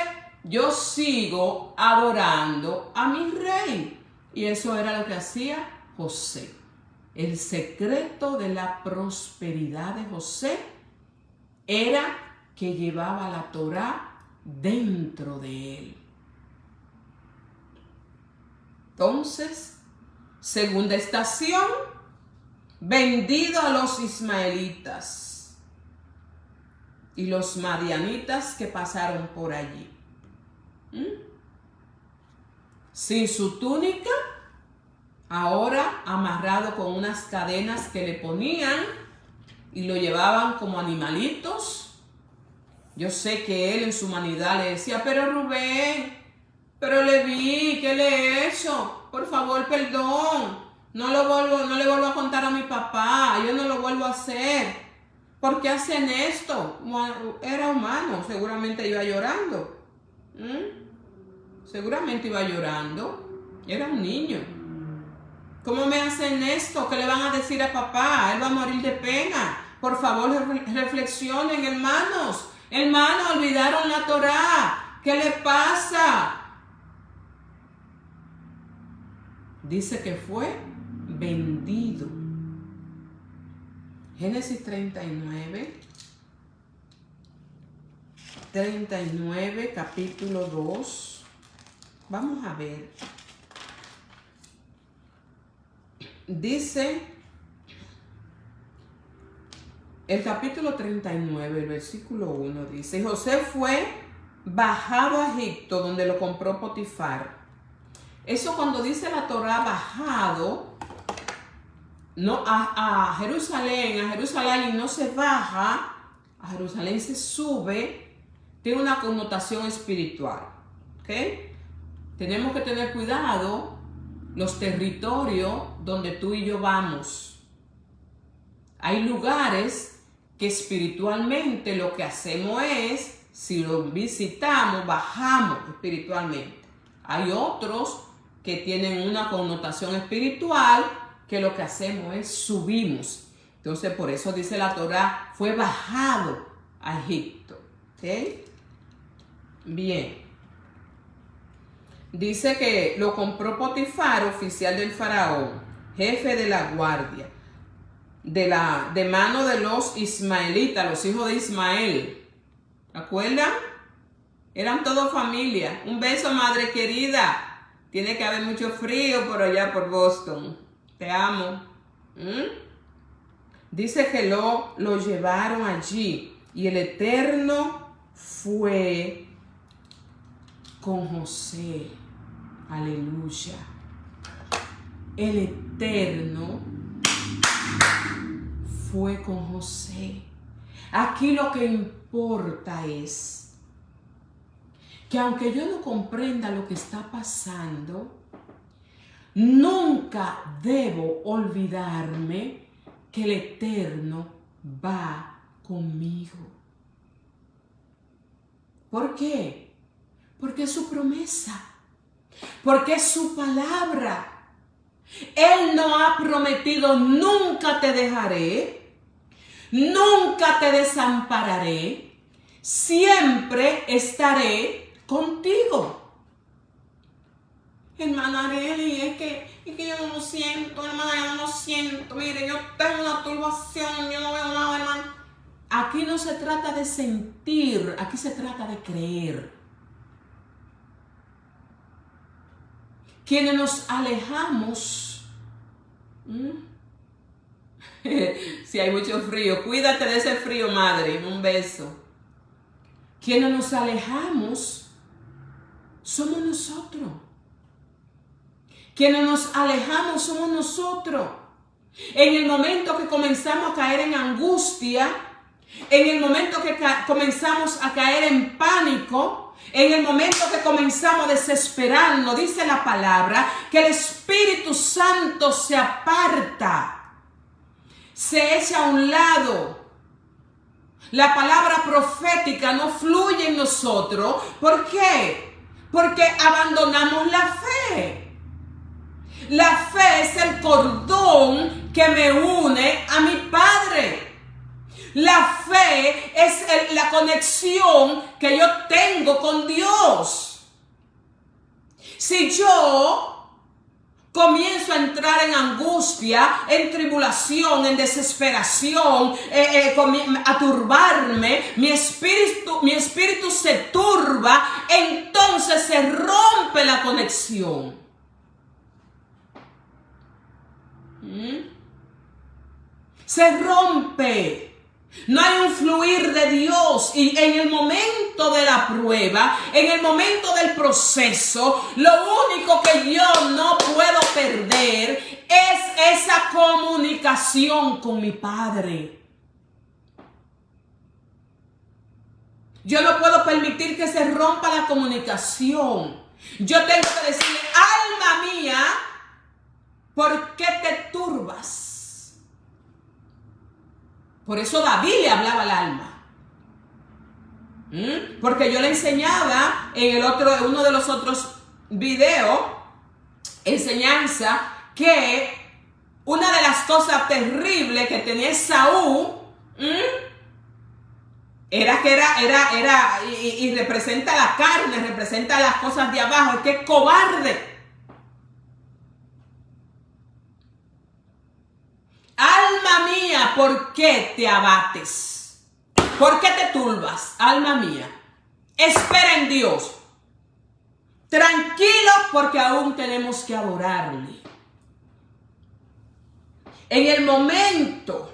yo sigo adorando a mi Rey. Y eso era lo que hacía José. El secreto de la prosperidad de José era que llevaba la Torá dentro de él. Entonces, segunda estación, vendido a los ismaelitas y los madianitas que pasaron por allí. Sin su túnica, ahora amarrado con unas cadenas que le ponían y lo llevaban como animalitos. Yo sé que él en su humanidad le decía, pero Rubén, pero Leví, ¿qué le he hecho? Por favor, perdón. No le vuelvo a contar a mi papá. Yo no lo vuelvo a hacer. ¿Por qué hacen esto? Era humano. Seguramente iba llorando. Seguramente iba llorando. Era un niño. ¿Cómo me hacen esto? ¿Qué le van a decir a papá? Él va a morir de pena. Por favor, reflexionen, hermanos. Hermanos, olvidaron la Torá. ¿Qué le pasa? Dice que fue vendido. Génesis 39, capítulo 2. Vamos a ver. Dice el capítulo 39, el versículo 1, dice: José fue bajado a Egipto, donde lo compró Potifar. Eso cuando dice la Torá bajado, no a Jerusalén no se baja, a Jerusalén se sube, tiene una connotación espiritual. ¿Ok? Tenemos que tener cuidado los territorios donde tú y yo vamos. Hay lugares que espiritualmente lo que hacemos es, si los visitamos, bajamos espiritualmente. Hay otros que tienen una connotación espiritual que lo que hacemos es subimos. Entonces, por eso dice la Torá, fue bajado a Egipto. ¿Ok? Bien. Dice que lo compró Potifar, oficial del faraón, jefe de la guardia, de mano de los ismaelitas, los hijos de Ismael. ¿Se acuerdan? Eran todos familia. Un beso, madre querida. Tiene que haber mucho frío por allá por Boston. Te amo. Dice que lo llevaron allí y el Eterno fue con José. Aleluya. El Eterno fue con José. Aquí lo que importa es que aunque yo no comprenda lo que está pasando, nunca debo olvidarme que el Eterno va conmigo. ¿Por qué? Porque es su promesa. Porque es su palabra. Él no ha prometido nunca te dejaré, nunca te desampararé, siempre estaré contigo. Hermana Arely, es que yo no lo siento, hermana, yo no lo siento. Mire, yo tengo una turbación, yo no veo nada, hermano. Aquí no se trata de sentir, aquí se trata de creer. Quienes nos alejamos, si hay mucho frío, cuídate de ese frío, madre, un beso. Quienes nos alejamos, somos nosotros. Quienes nos alejamos, somos nosotros. En el momento que comenzamos a caer en angustia, en el momento que comenzamos a caer en pánico, en el momento que comenzamos a desesperarnos, dice la palabra, que el Espíritu Santo se aparta, se echa a un lado. La palabra profética no fluye en nosotros. ¿Por qué? Porque abandonamos la fe. La fe es el cordón que me une a mi Padre. La fe es la conexión que yo tengo con Dios. Si yo comienzo a entrar en angustia, en tribulación, en desesperación, a turbarme, mi espíritu se turba, entonces se rompe la conexión. Se rompe. No hay un fluir de Dios, y en el momento de la prueba, en el momento del proceso, lo único que yo no puedo perder es esa comunicación con mi Padre. Yo no puedo permitir que se rompa la comunicación. Yo tengo que decirle, alma mía, ¿por qué te turbas? Por eso David le hablaba al alma. Porque yo le enseñaba en uno de los otros videos, enseñanza, que una de las cosas terribles que tenía Esaú era que era y representa la carne, representa las cosas de abajo, es que es cobarde. Alma mía, ¿por qué te abates? ¿Por qué te turbas, alma mía? Espera en Dios. Tranquilo, porque aún tenemos que adorarle. En el momento,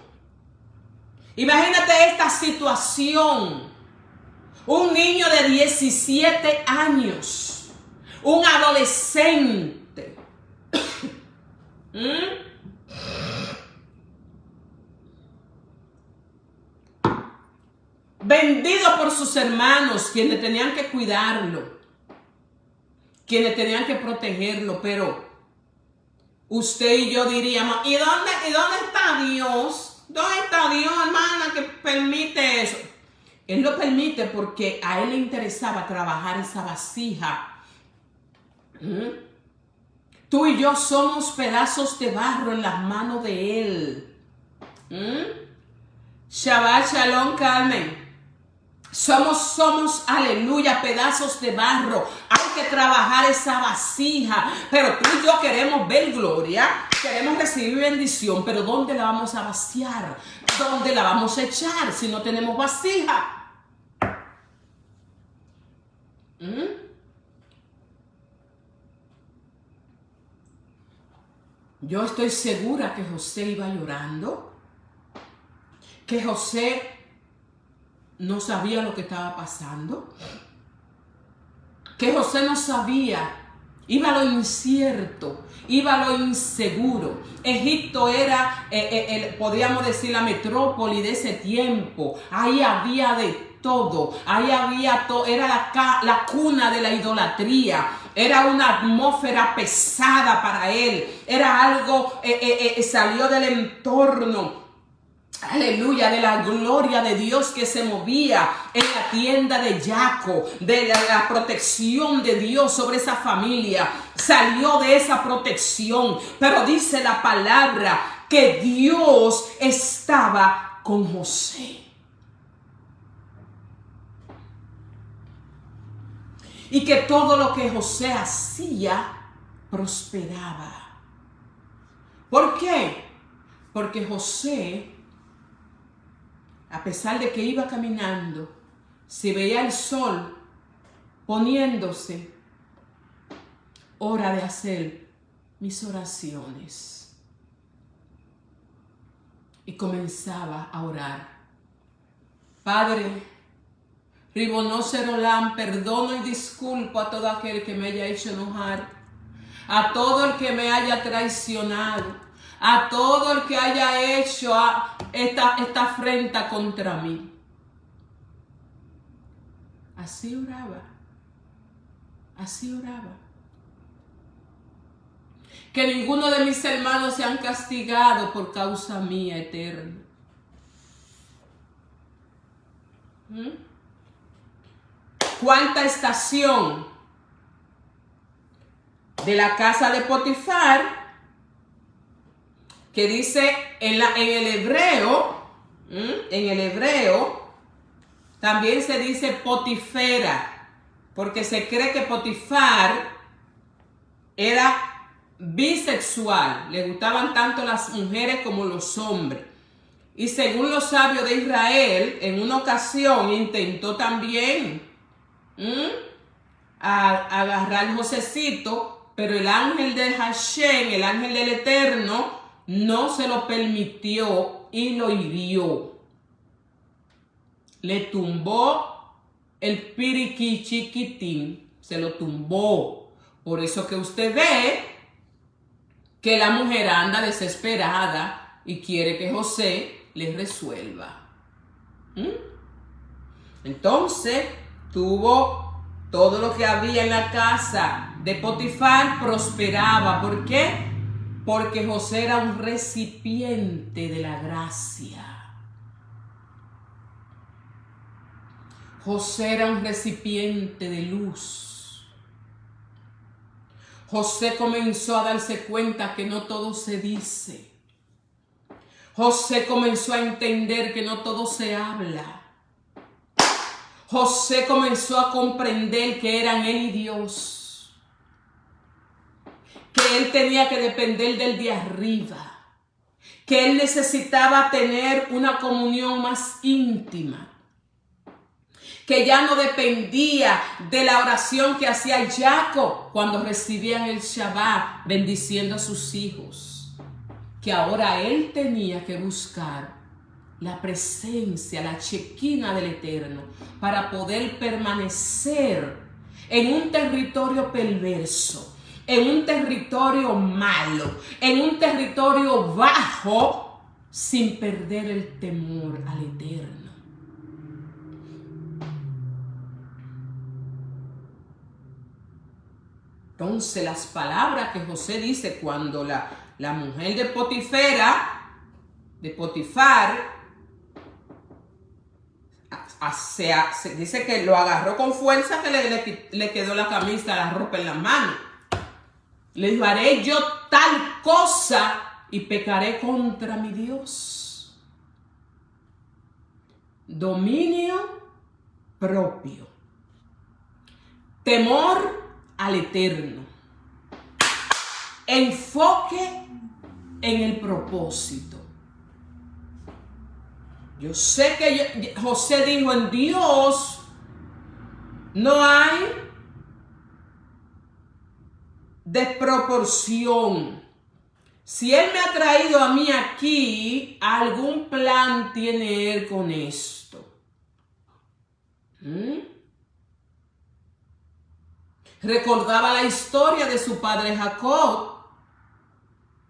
imagínate esta situación. Un niño de 17 años, un adolescente, vendido por sus hermanos, quienes tenían que cuidarlo, quienes tenían que protegerlo. Pero usted y yo diríamos, ¿y dónde está Dios? ¿Dónde está Dios, hermana, que permite eso? Él lo permite porque a él le interesaba trabajar esa vasija. Tú y yo somos pedazos de barro en las manos de él. Shabbat Shalom, Carmen. Somos, aleluya, pedazos de barro. Hay que trabajar esa vasija. Pero tú y yo queremos ver gloria, queremos recibir bendición. Pero ¿dónde la vamos a vaciar? ¿Dónde la vamos a echar si no tenemos vasija? Yo estoy segura que José iba llorando, que José no sabía lo que estaba pasando, que José no sabía, iba a lo incierto, iba a lo inseguro. Egipto era, podríamos decir, la metrópoli de ese tiempo. Ahí había de todo, ahí había todo, era la cuna de la idolatría. Era una atmósfera pesada para él. Era algo, salió del entorno, aleluya, de la gloria de Dios que se movía en la tienda de Jacob, de la protección de Dios sobre esa familia. Salió de esa protección, pero dice la palabra que Dios estaba con José. Y que todo lo que José hacía prosperaba. ¿Por qué? Porque José, a pesar de que iba caminando, se veía el sol poniéndose, hora de hacer mis oraciones. Y comenzaba a orar. Padre, Ribonocer Olam, perdono y disculpo a todo aquel que me haya hecho enojar, a todo el que me haya traicionado, a todo el que haya hecho esta afrenta contra mí. Así oraba, así oraba. Que ninguno de mis hermanos sean castigados por causa mía eterna. Cuarta estación de la casa de Potifar, que dice en el hebreo también se dice Potifera, porque se cree que Potifar era bisexual, le gustaban tanto las mujeres como los hombres. Y según los sabios de Israel, en una ocasión intentó también a agarrar al Josecito, pero el ángel de Hashem, el ángel del Eterno, no se lo permitió y lo hirió. Le tumbó el piriqui chiquitín, se lo tumbó. Por eso que usted ve que la mujer anda desesperada y quiere que José le resuelva. Entonces, tuvo todo lo que había en la casa de Potifar, prosperaba. ¿Por qué? Porque José era un recipiente de la gracia. José era un recipiente de luz. José comenzó a darse cuenta que no todo se dice. José comenzó a entender que no todo se habla. José comenzó a comprender que eran él y Dios, que él tenía que depender del de arriba, que él necesitaba tener una comunión más íntima, que ya no dependía de la oración que hacía Jacob cuando recibían el Shabbat bendiciendo a sus hijos, que ahora él tenía que buscar la presencia, la chequina del Eterno, para poder permanecer en un territorio perverso, en un territorio malo, en un territorio bajo, sin perder el temor al Eterno. Entonces las palabras que José dice cuando la mujer de Potifar, se dice que lo agarró con fuerza, que le quedó la camisa, la ropa en las manos. Le dijo, haré yo tal cosa y pecaré contra mi Dios. Dominio propio. Temor al Eterno. Enfoque en el propósito. Yo sé que José dijo, en Dios no hay desproporción. Si Él me ha traído a mí aquí, algún plan tiene Él con esto. Recordaba la historia de su padre Jacob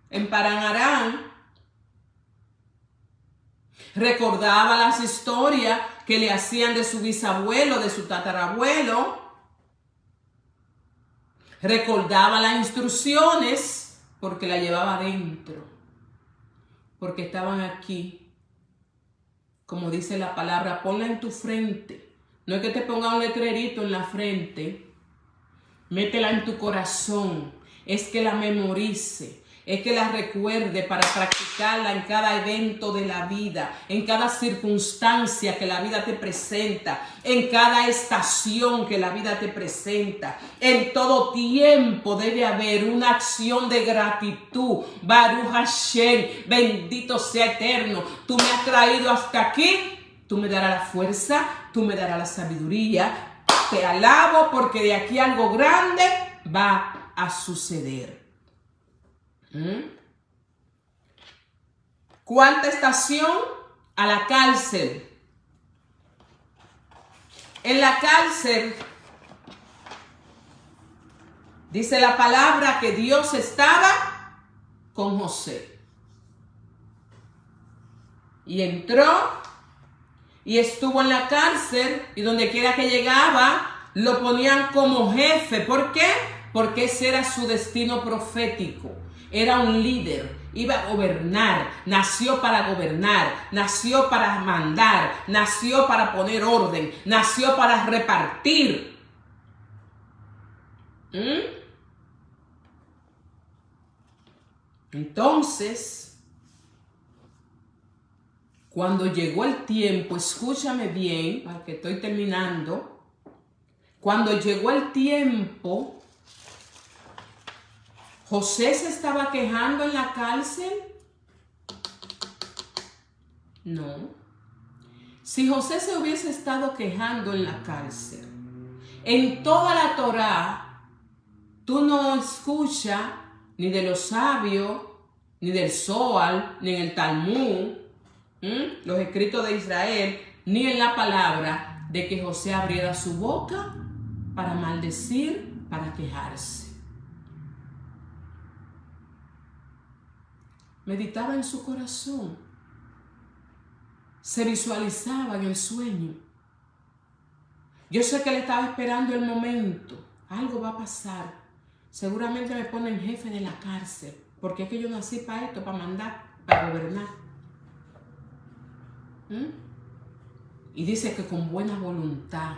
en Paran Aram. Recordaba las historias que le hacían de su bisabuelo, de su tatarabuelo. Recordaba las instrucciones porque la llevaba adentro. Porque estaban aquí. Como dice la palabra, ponla en tu frente. No es que te ponga un letrerito en la frente. Métela en tu corazón. Es que la memorice. Es que la recuerde para practicarla en cada evento de la vida, en cada circunstancia que la vida te presenta, en cada estación que la vida te presenta. En todo tiempo debe haber una acción de gratitud. Baruch Hashem, bendito sea Eterno. Tú me has traído hasta aquí, tú me darás la fuerza, tú me darás la sabiduría. Te alabo porque de aquí algo grande va a suceder. Cuarta estación, a la cárcel. En la cárcel dice la palabra que Dios estaba con José. Y entró y estuvo en la cárcel, y donde quiera que llegaba lo ponían como jefe. ¿Por qué? Porque ese era su destino profético. Era un líder, iba a gobernar, nació para gobernar, nació para mandar, nació para poner orden, nació para repartir. Entonces, cuando llegó el tiempo, escúchame bien, porque estoy terminando, cuando llegó el tiempo, ¿José se estaba quejando en la cárcel? No. Si José se hubiese estado quejando en la cárcel, en toda la Torá, tú no escuchas ni de los sabios, ni del Zohar, ni en el Talmud, los escritos de Israel, ni en la palabra de que José abriera su boca para maldecir, para quejarse. Meditaba en su corazón. Se visualizaba en el sueño. Yo sé que él estaba esperando el momento. Algo va a pasar. Seguramente me ponen jefe de la cárcel. Porque es que yo nací para esto, para mandar, para gobernar. Y dice que con buena voluntad,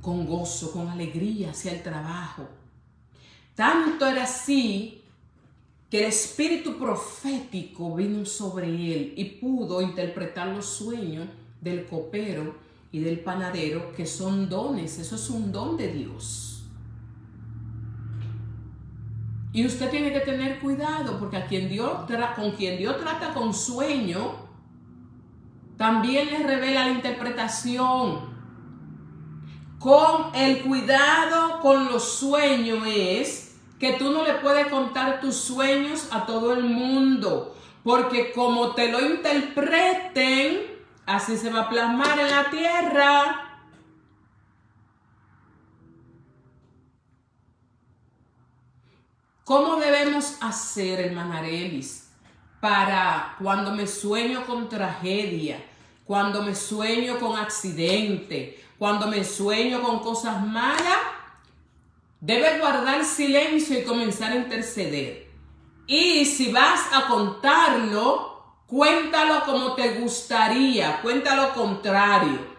con gozo, con alegría hacia el trabajo. Tanto era así que el espíritu profético vino sobre él y pudo interpretar los sueños del copero y del panadero, que son dones. Eso es un don de Dios. Y usted tiene que tener cuidado, porque con quien Dios trata con sueño, también le revela la interpretación. Con el cuidado con los sueños es que tú no le puedes contar tus sueños a todo el mundo, porque como te lo interpreten, así se va a plasmar en la tierra. ¿Cómo debemos hacer, hermana Arelis, para cuando me sueño con tragedia, cuando me sueño con accidente, cuando me sueño con cosas malas? Debes guardar silencio y comenzar a interceder. Y si vas a contarlo, cuéntalo como te gustaría, cuéntalo contrario.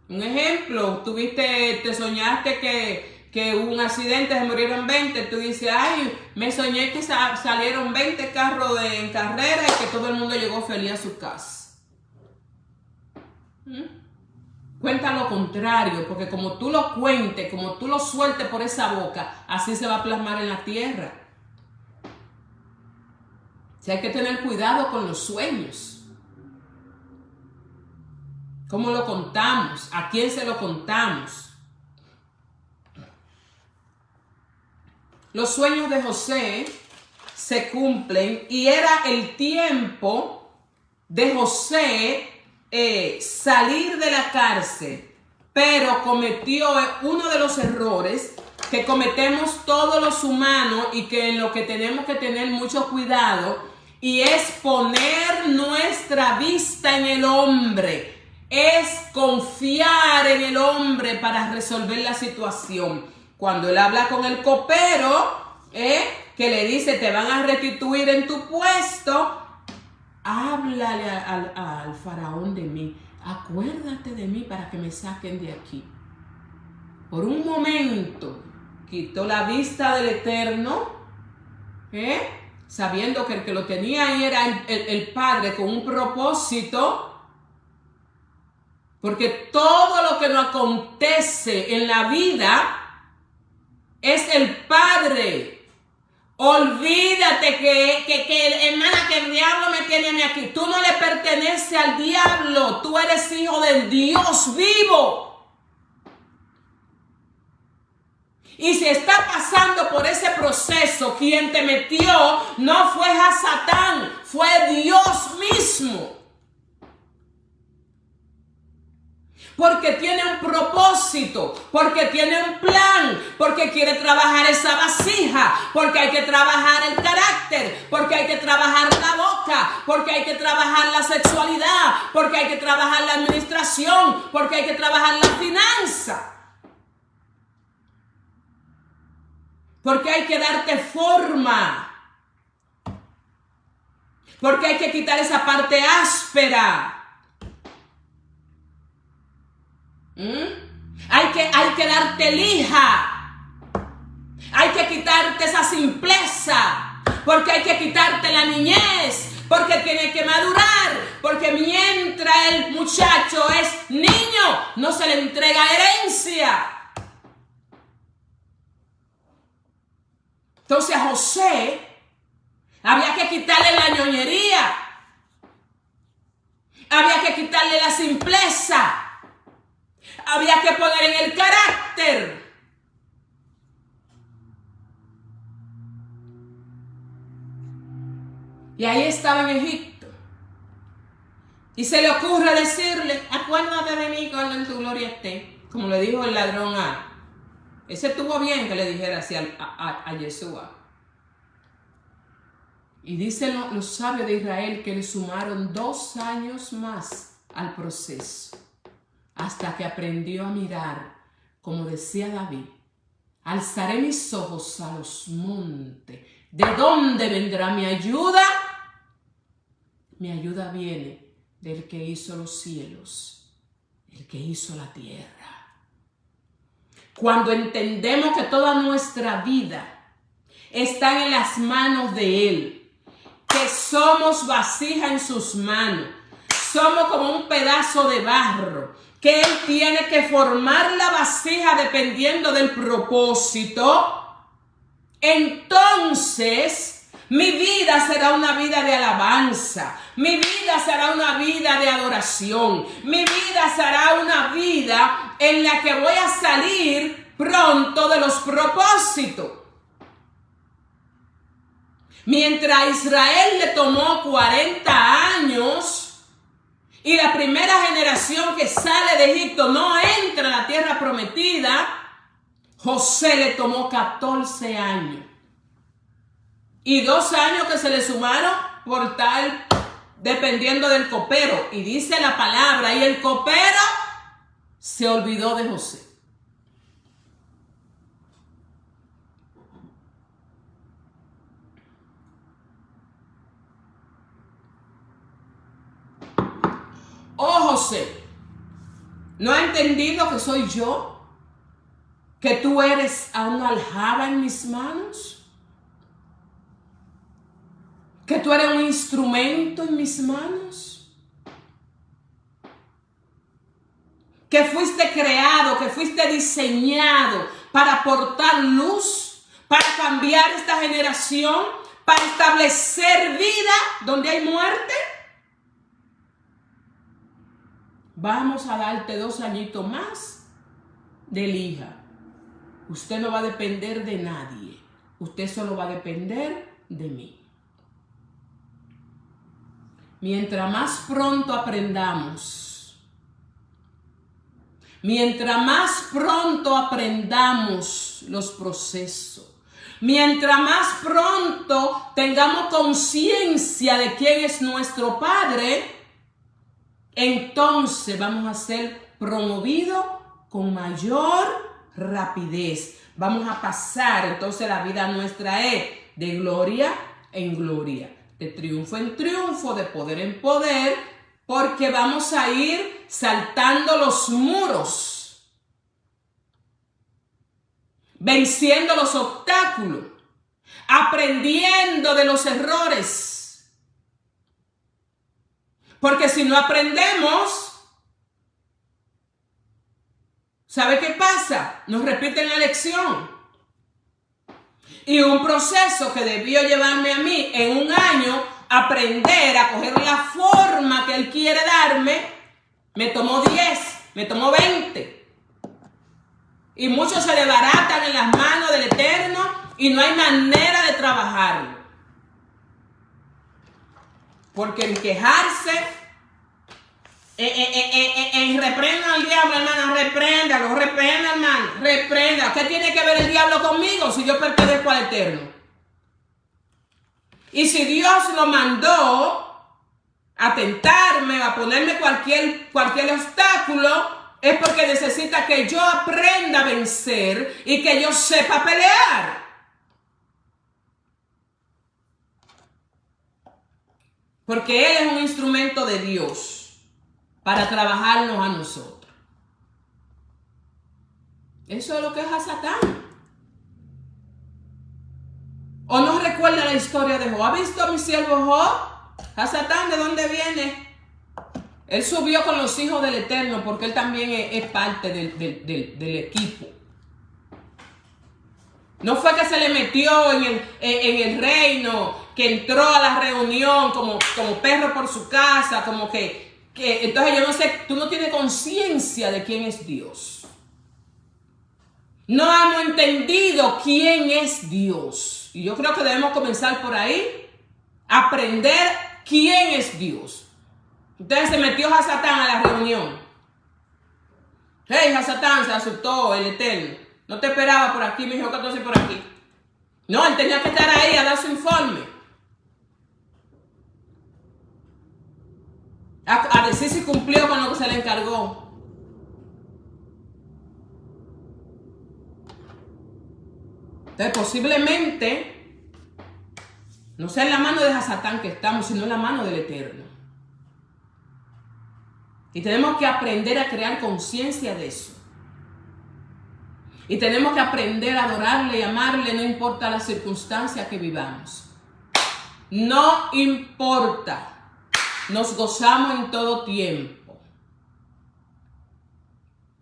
Un ejemplo, te soñaste que hubo un accidente, se murieron 20, tú dices, ay, me soñé que salieron 20 carros en carrera y que todo el mundo llegó feliz a su casa. Cuenta lo contrario, porque como tú lo cuentes, como tú lo sueltes por esa boca, así se va a plasmar en la tierra. O sea, hay que tener cuidado con los sueños. ¿Cómo lo contamos? ¿A quién se lo contamos? Los sueños de José se cumplen y era el tiempo de José salir de la cárcel, pero cometió uno de los errores que cometemos todos los humanos y que en lo que tenemos que tener mucho cuidado, y es poner nuestra vista en el hombre. Es confiar en el hombre para resolver la situación. Cuando él habla con el copero, que le dice, te van a restituir en tu puesto, háblale al faraón de mí. Acuérdate de mí para que me saquen de aquí. Por un momento, quitó la vista del Eterno, sabiendo que el que lo tenía ahí era el Padre con un propósito. Porque todo lo que nos acontece en la vida es el Padre. Olvídate que hermana, que el diablo me tiene a mí aquí. Tú no le perteneces al diablo. Tú eres hijo del Dios vivo. Y si está pasando por ese proceso, quien te metió no fue a Satán, fue Dios mismo. Porque tiene un propósito, porque tiene un plan, porque quiere trabajar esa vasija, porque hay que trabajar el carácter, porque hay que trabajar la boca, porque hay que trabajar la sexualidad, porque hay que trabajar la administración, porque hay que trabajar la finanza. Porque hay que darte forma, porque hay que quitar esa parte áspera. Hay que darte lija. Hay que quitarte esa simpleza. Porque hay que quitarte la niñez. Porque tiene que madurar. Porque mientras el muchacho es niño, no se le entrega herencia. Entonces a José había que quitarle la ñoñería. Había que quitarle la simpleza. Había que poner en el carácter. Y ahí estaba en Egipto. Y se le ocurre decirle, acuérdate de mí cuando en tu gloria esté. Como le dijo el ladrón a... Ese estuvo bien que le dijera así a Yeshua. Y dicen los sabios de Israel que le sumaron 2 años más al proceso. Hasta que aprendió a mirar, como decía David, alzaré mis ojos a los montes. ¿De dónde vendrá mi ayuda? Mi ayuda viene del que hizo los cielos, el que hizo la tierra. Cuando entendemos que toda nuestra vida está en las manos de Él, que somos vasija en sus manos, somos como un pedazo de barro, que Él tiene que formar la vasija dependiendo del propósito, entonces mi vida será una vida de alabanza, mi vida será una vida de adoración, mi vida será una vida en la que voy a salir pronto de los propósitos. Mientras a Israel le tomó 40 años, y la primera generación que sale de Egipto no entra a la tierra prometida, José le tomó 14 años. Y 2 años que se le sumaron por tal, dependiendo del copero. Y dice la palabra, y el copero se olvidó de José. oh José, ¿no ha entendido que soy yo? ¿Que tú eres a una aljaba en mis manos? ¿Que tú eres un instrumento en mis manos? ¿Que fuiste creado, que fuiste diseñado para aportar luz, para cambiar esta generación, para establecer vida donde hay muerte? Vamos a darte 2 añitos más de hija. Usted no va a depender de nadie. Usted solo va a depender de mí. Mientras más pronto aprendamos, los procesos, mientras más pronto tengamos conciencia de quién es nuestro Padre, entonces vamos a ser promovidos con mayor rapidez. Vamos a pasar, entonces la vida nuestra es de gloria en gloria, de triunfo en triunfo, de poder en poder, porque vamos a ir saltando los muros, venciendo los obstáculos, aprendiendo de los errores. Porque si no aprendemos, ¿sabe qué pasa? Nos repiten la lección. Y un proceso que debió llevarme a mí en un año, aprender a coger la forma que Él quiere darme, me tomó 10, me tomó 20. Y muchos se desbaratan en las manos del Eterno y no hay manera de trabajarlo. Porque en quejarse, reprenda al diablo, hermana, repréndalo, reprenda, hermano, reprenda. ¿Qué tiene que ver el diablo conmigo si yo pertenezco al Eterno? Y si Dios lo mandó a tentarme, a ponerme cualquier obstáculo, es porque necesita que yo aprenda a vencer y que yo sepa pelear. Porque Él es un instrumento de Dios para trabajarnos a nosotros. Eso es lo que es a Satán. ¿O no recuerda la historia de Job? ¿Ha visto a mi siervo Job? A Satán, ¿de dónde viene? Él subió con los hijos del Eterno porque él también es parte del equipo. No fue que se le metió en el reino, que entró a la reunión como perro por su casa, como que entonces yo no sé, tú no tienes conciencia de quién es Dios. No hemos entendido quién es Dios. Y yo creo que debemos comenzar por ahí, aprender quién es Dios. Entonces se metió a Satán a la reunión. Hey, a Satán, se asustó el Eterno. No te esperaba por aquí, me dijo que entonces por aquí. No, él tenía que estar ahí a dar su informe. A decir si cumplió con lo que se le encargó. Entonces posiblemente no sea en la mano de Satán que estamos, sino en la mano del Eterno. Y tenemos que aprender a crear conciencia de eso. Y tenemos que aprender a adorarle y amarle, no importa la circunstancia que vivamos. No importa. Nos gozamos en todo tiempo.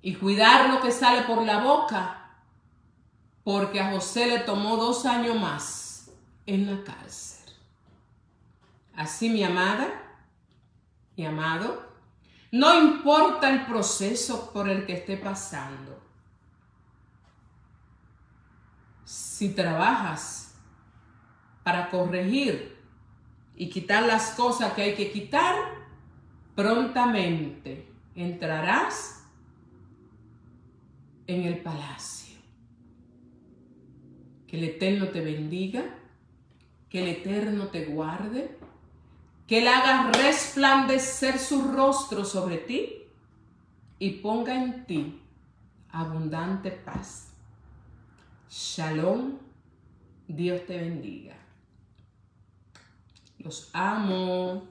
Y cuidar lo que sale por la boca, porque a José le tomó 2 años más en la cárcel. Así, mi amada, mi amado, no importa el proceso por el que esté pasando. Si trabajas para corregir y quitar las cosas que hay que quitar, prontamente entrarás en el palacio. Que el Eterno te bendiga, que el Eterno te guarde, que Él haga resplandecer su rostro sobre ti y ponga en ti abundante paz. Shalom, Dios te bendiga. Los amo.